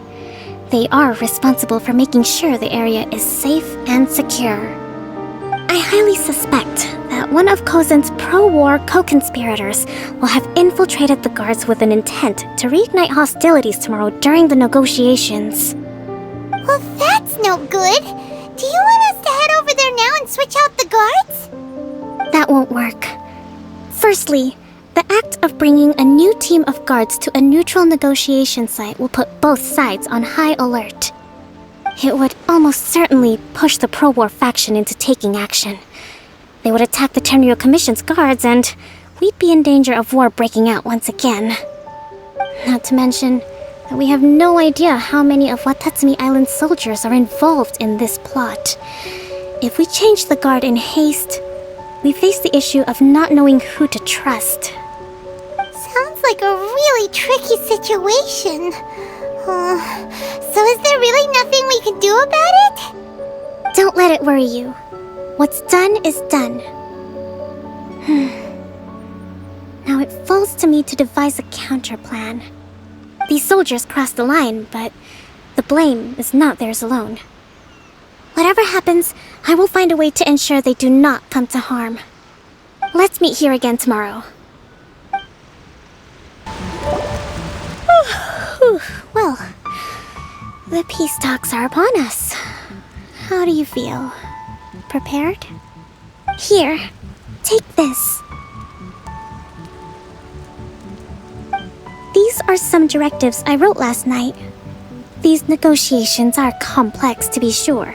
They are responsible for making sure the area is safe and secure. I highly suspect that one of Kozin's pro-war co-conspirators will have infiltrated the guards with an intent to reignite hostilities tomorrow during the negotiations. Well, that's no good. Do you want us to head over there now and switch out the guards? That won't work. Firstly, the act of bringing a new team of guards to a neutral negotiation site will put both sides on high alert. It would almost certainly push the pro-war faction into taking action. They would attack the Tenryo Commission's guards, and we'd be in danger of war breaking out once again. Not to mention that we have no idea how many of Watatsumi Island's soldiers are involved in this plot. If we change the guard in haste, we face the issue of not knowing who to trust. Sounds like a really tricky situation. So is there really nothing we can do about it? Don't let it worry you. What's done is done. Now it falls to me to devise a counter-plan. These soldiers crossed the line, but the blame is not theirs alone. Whatever happens, I will find a way to ensure they do not come to harm. Let's meet here again tomorrow. Well, the peace talks are upon us. How do you feel? Prepared? Here, take this. These are some directives I wrote last night. These negotiations are complex, to be sure,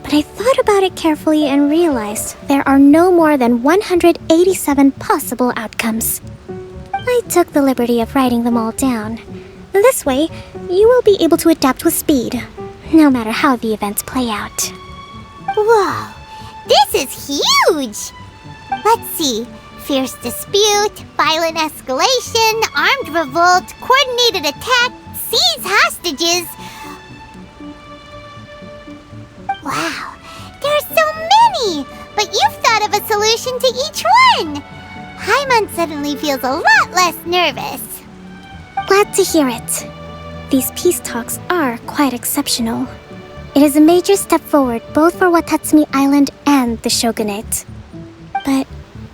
but I thought about it carefully and realized there are no more than 187 possible outcomes. I took the liberty of writing them all down. This way, you will be able to adapt with speed, no matter how the events play out. Whoa, this is huge! Let's see. Fierce dispute, violent escalation, armed revolt, coordinated attack, seize hostages. Wow, there are so many! But you've thought of a solution to each one! Paimon suddenly feels a lot less nervous. Glad to hear it. These peace talks are quite exceptional. It is a major step forward both for Watatsumi Island and the Shogunate. But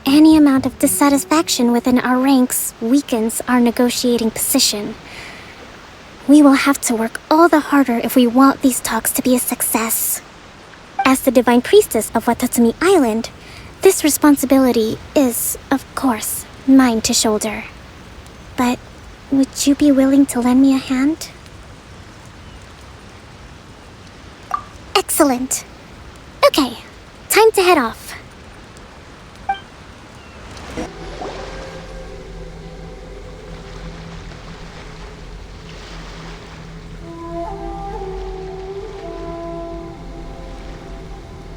any amount of dissatisfaction within our ranks weakens our negotiating position. We will have to work all the harder if we want these talks to be a success. As the Divine Priestess of Watatsumi Island, this responsibility is, of course, mine to shoulder. But would you be willing to lend me a hand? Excellent. Okay, time to head off.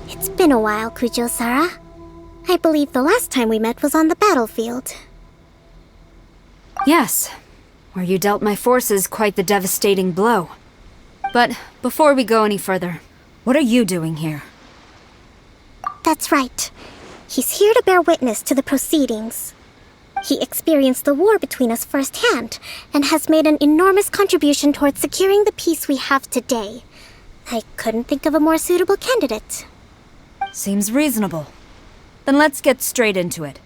It's been a while, Kujo-Sara. I believe the last time we met was on the battlefield. Yes, where you dealt my forces quite the devastating blow. But before we go any further, what are you doing here? That's right. He's here to bear witness to the proceedings. He experienced the war between us firsthand, and has made an enormous contribution towards securing the peace we have today. I couldn't think of a more suitable candidate. Seems reasonable. Then let's get straight into it.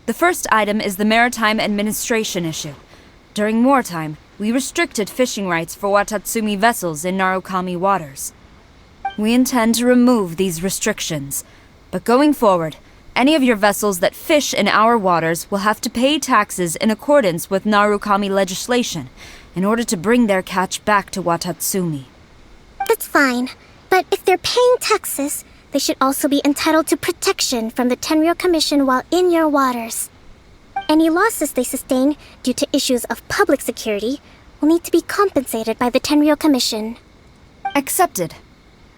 The first item is the Maritime Administration issue. During wartime, we restricted fishing rights for Watatsumi vessels in Narukami waters. We intend to remove these restrictions, but going forward, any of your vessels that fish in our waters will have to pay taxes in accordance with Narukami legislation in order to bring their catch back to Watatsumi. That's fine, but if they're paying taxes, they should also be entitled to protection from the Tenryou Commission while in your waters. Any losses they sustain due to issues of public security will need to be compensated by the Tenryou Commission. Accepted.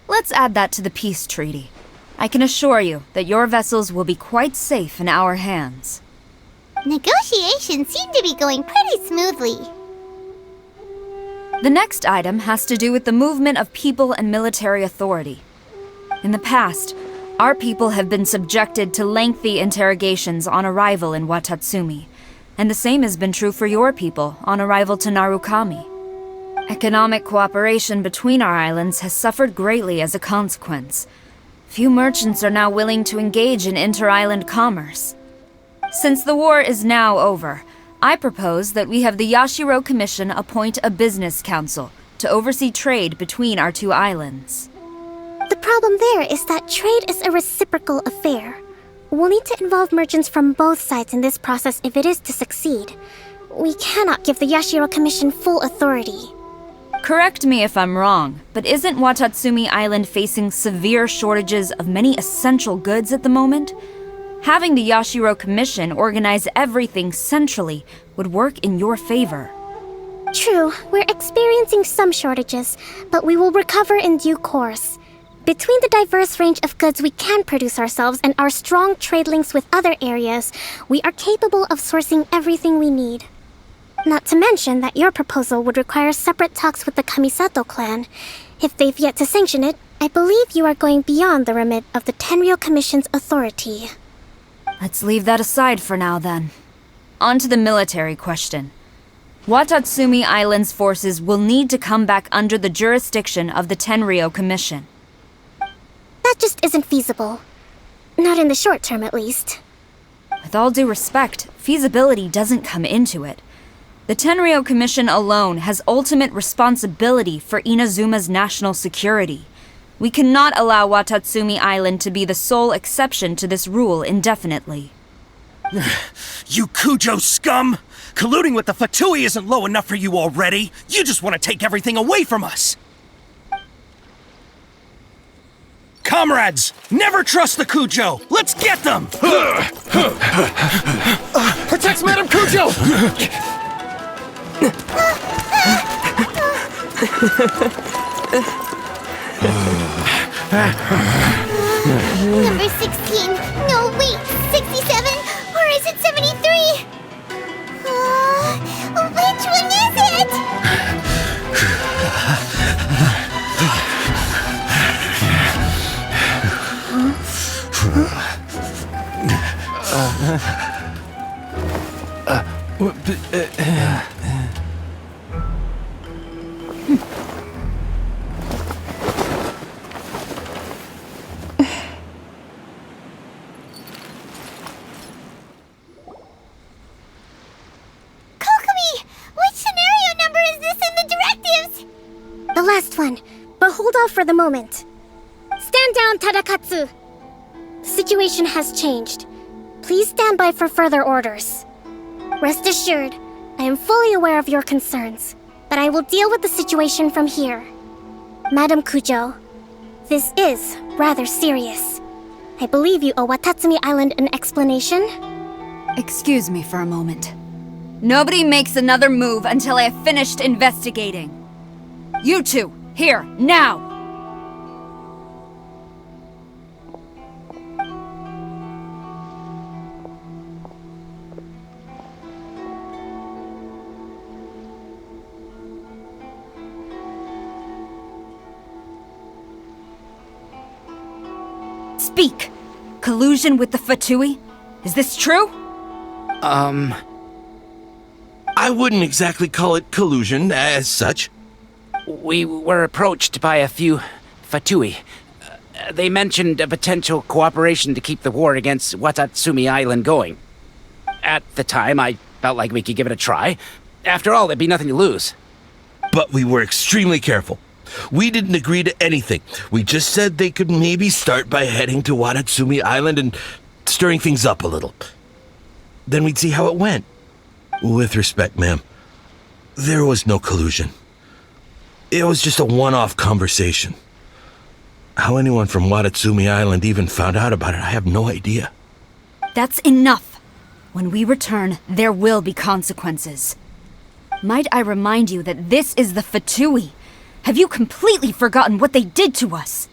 Let's add that to the peace treaty. I can assure you that your vessels will be quite safe in our hands. Negotiations seem to be going pretty smoothly. The next item has to do with the movement of people and military authority. In the past, our people have been subjected to lengthy interrogations on arrival in Watatsumi, and the same has been true for your people on arrival to Narukami. Economic cooperation between our islands has suffered greatly as a consequence. Few merchants are now willing to engage in inter-island commerce. Since the war is now over, I propose that we have the Yashiro Commission appoint a business council to oversee trade between our two islands. The problem there is that trade is a reciprocal affair. We'll need to involve merchants from both sides in this process if it is to succeed. We cannot give the Yashiro Commission full authority. Correct me if I'm wrong, but isn't Watatsumi Island facing severe shortages of many essential goods at the moment? Having the Yashiro Commission organize everything centrally would work in your favor. True, we're experiencing some shortages, but we will recover in due course. Between the diverse range of goods we can produce ourselves and our strong trade links with other areas, we are capable of sourcing everything we need. Not to mention that your proposal would require separate talks with the Kamisato clan. If they've yet to sanction it, I believe you are going beyond the remit of the Tenryou Commission's authority. Let's leave that aside for now, then. On to the military question. Watatsumi Island's forces will need to come back under the jurisdiction of the Tenryou Commission. That just isn't feasible. Not in the short term, at least. With all due respect, feasibility doesn't come into it. The Tenryou Commission alone has ultimate responsibility for Inazuma's national security. We cannot allow Watatsumi Island to be the sole exception to this rule indefinitely. You Kujo scum! Colluding with the Fatui isn't low enough for you already! You just want to take everything away from us! Comrades, never trust the Kujo! Let's get them! Protect Madame Kujo! Number 16. No, wait. 67? Or is it 73? Which one is it? The last one, but hold off for the moment. Stand down, Tadakatsu! The situation has changed. Please stand by for further orders. Rest assured, I am fully aware of your concerns, but I will deal with the situation from here. Madam Kujo, this is rather serious. I believe you owe Watatsumi Island an explanation. Excuse me for a moment. Nobody makes another move until I have finished investigating. You two, here, now! Speak! Collusion with the Fatui? Is this true? I wouldn't exactly call it collusion as such. We were approached by a few Fatui. They mentioned a potential cooperation to keep the war against Watatsumi Island going. At the time, I felt like we could give it a try. After all, there'd be nothing to lose. But we were extremely careful. We didn't agree to anything. We just said they could maybe start by heading to Watatsumi Island and stirring things up a little. Then we'd see how it went. With respect, ma'am, there was no collusion. It was just a one-off conversation. How anyone from Watatsumi Island even found out about it, I have no idea. That's enough. When we return, there will be consequences. Might I remind you that this is the Fatui? Have you completely forgotten what they did to us?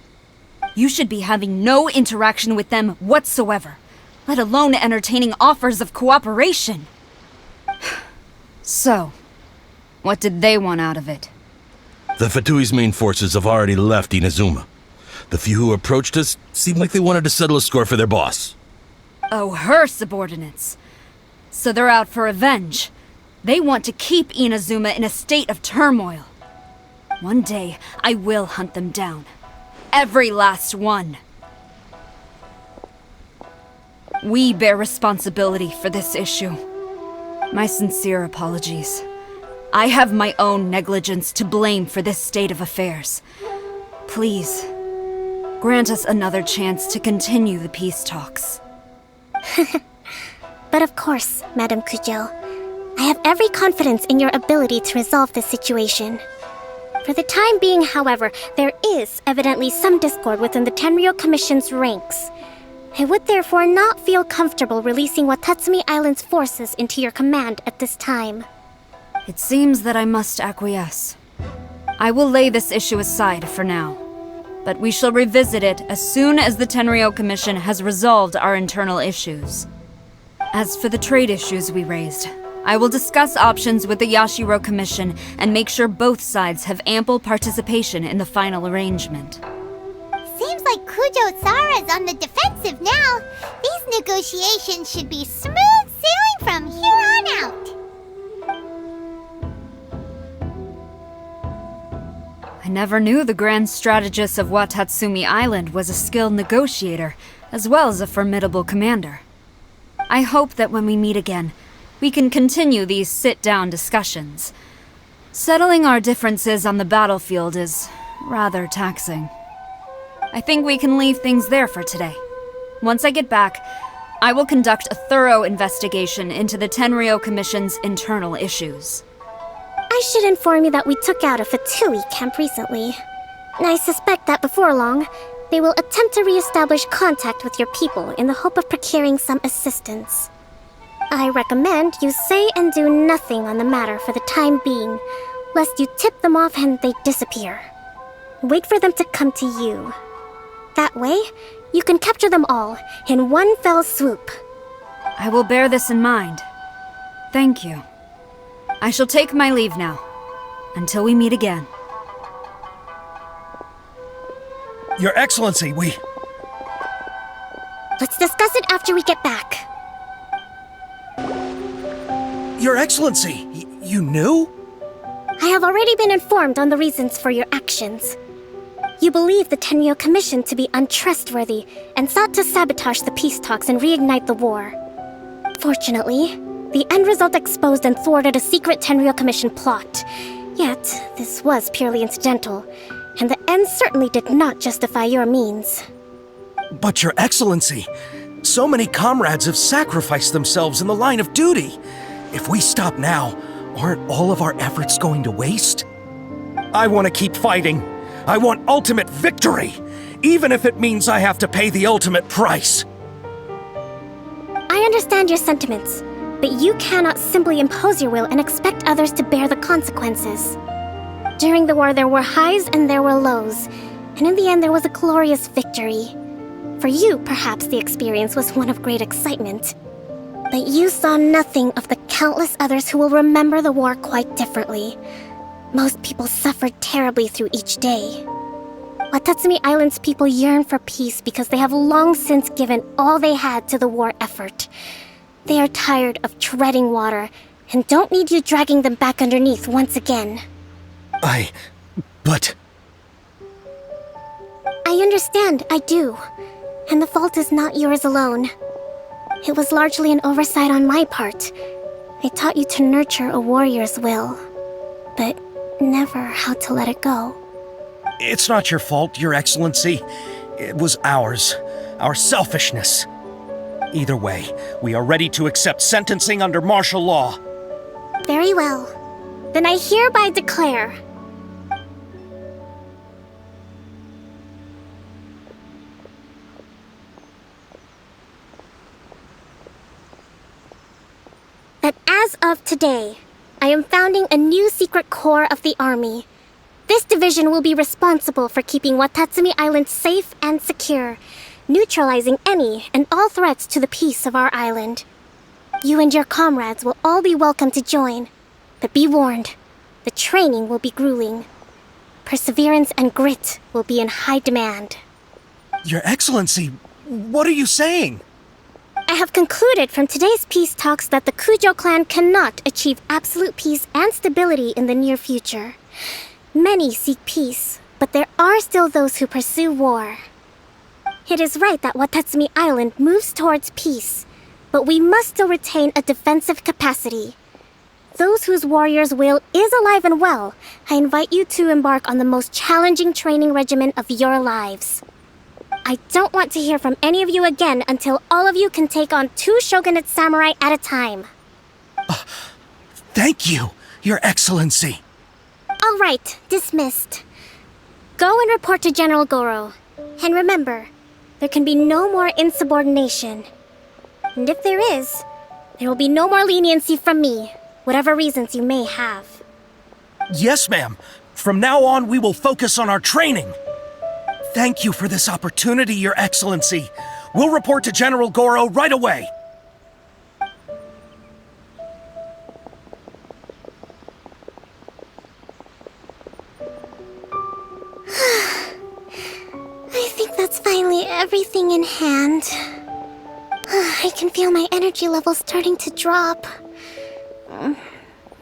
You should be having no interaction with them whatsoever, let alone entertaining offers of cooperation. So, what did they want out of it? The Fatui's main forces have already left Inazuma. The few who approached us seemed like they wanted to settle a score for their boss. Oh, her subordinates. So they're out for revenge. They want to keep Inazuma in a state of turmoil. One day, I will hunt them down. Every last one. We bear responsibility for this issue. My sincere apologies. I have my own negligence to blame for this state of affairs. Please, grant us another chance to continue the peace talks. But of course, Madame Kujo. I have every confidence in your ability to resolve this situation. For the time being, however, there is evidently some discord within the Tenryou Commission's ranks. I would therefore not feel comfortable releasing Watatsumi Island's forces into your command at this time. It seems that I must acquiesce. I will lay this issue aside for now, but we shall revisit it as soon as the Tenryou Commission has resolved our internal issues. As for the trade issues we raised, I will discuss options with the Yashiro Commission and make sure both sides have ample participation in the final arrangement. Seems like Kujo-sara's on the defensive now. These negotiations should be smooth sailing from here on out. I never knew the grand strategist of Watatsumi Island was a skilled negotiator, as well as a formidable commander. I hope that when we meet again, we can continue these sit-down discussions. Settling our differences on the battlefield is rather taxing. I think we can leave things there for today. Once I get back, I will conduct a thorough investigation into the Tenryou Commission's internal issues. I should inform you that we took out a Fatui camp recently. I suspect that before long, they will attempt to re-establish contact with your people in the hope of procuring some assistance. I recommend you say and do nothing on the matter for the time being, lest you tip them off and they disappear. Wait for them to come to you. That way, you can capture them all in one fell swoop. I will bear this in mind. Thank you. I shall take my leave now. Until we meet again. Your Excellency, we... Let's discuss it after we get back. Your Excellency, you knew? I have already been informed on the reasons for your actions. You believe the Tenryou Commission to be untrustworthy and sought to sabotage the peace talks and reignite the war. Fortunately, the end result exposed and thwarted a secret Tenryou Commission plot. Yet, this was purely incidental, and the end certainly did not justify your means. But Your Excellency, so many comrades have sacrificed themselves in the line of duty. If we stop now, aren't all of our efforts going to waste? I want to keep fighting. I want ultimate victory, even if it means I have to pay the ultimate price. I understand your sentiments, but you cannot simply impose your will and expect others to bear the consequences. During the war, there were highs and there were lows, and in the end, there was a glorious victory. For you, perhaps the experience was one of great excitement. But you saw nothing of the countless others who will remember the war quite differently. Most people suffered terribly through each day. Watatsumi Island's people yearn for peace because they have long since given all they had to the war effort. They are tired of treading water and don't need you dragging them back underneath once again. But... I understand, I do. And the fault is not yours alone. It was largely an oversight on my part. I taught you to nurture a warrior's will, but never how to let it go. It's not your fault, Your Excellency. It was ours. Our selfishness. Either way, we are ready to accept sentencing under martial law. Very well. Then I hereby declare... that as of today, I am founding a new secret corps of the army. This division will be responsible for keeping Watatsumi Island safe and secure, neutralizing any and all threats to the peace of our island. You and your comrades will all be welcome to join, but be warned, the training will be grueling. Perseverance and grit will be in high demand. Your Excellency, what are you saying? I have concluded from today's peace talks that the Kujo clan cannot achieve absolute peace and stability in the near future. Many seek peace, but there are still those who pursue war. It is right that Watatsumi Island moves towards peace, but we must still retain a defensive capacity. Those whose warrior's will is alive and well, I invite you to embark on the most challenging training regimen of your lives. I don't want to hear from any of you again until all of you can take on 2 shogunate samurai at a time. Thank you, Your Excellency. All right, dismissed. Go and report to General Goro. And remember, there can be no more insubordination. And if there is, there will be no more leniency from me, whatever reasons you may have. Yes, ma'am. From now on, we will focus on our training. Thank you for this opportunity, Your Excellency. We'll report to General Goro right away. I think that's finally everything in hand. I can feel my energy levels starting to drop.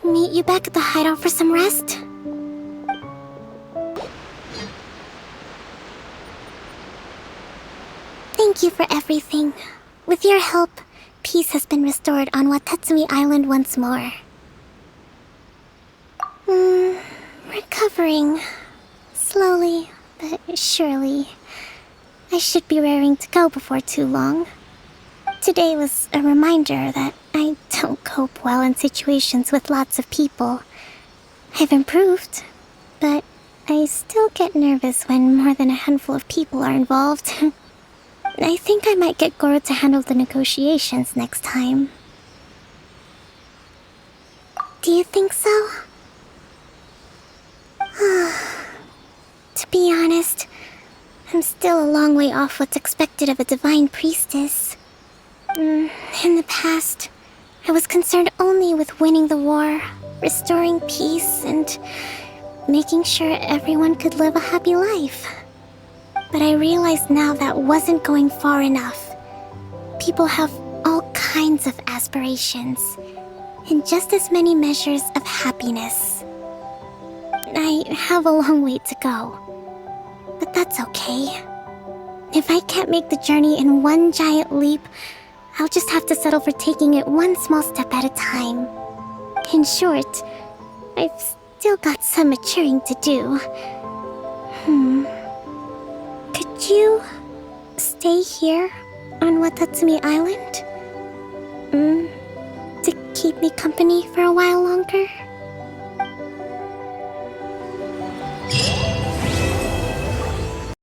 Meet you back at the hideout for some rest? Thank you for everything. With your help, peace has been restored on Watatsumi Island once more. Recovering. Slowly, but surely. I should be raring to go before too long. Today was a reminder that I don't cope well in situations with lots of people. I've improved, but I still get nervous when more than a handful of people are involved. I think I might get Goro to handle the negotiations next time. Do you think so? To be honest, I'm still a long way off what's expected of a divine priestess. In the past, I was concerned only with winning the war, restoring peace, and making sure everyone could live a happy life. But I realize now that wasn't going far enough. People have all kinds of aspirations, and just as many measures of happiness. I have a long way to go, but that's okay. If I can't make the journey in one giant leap, I'll just have to settle for taking it one small step at a time. In short, I've still got some maturing to do. Could you stay here on Watatsumi Island? To keep me company for a while longer?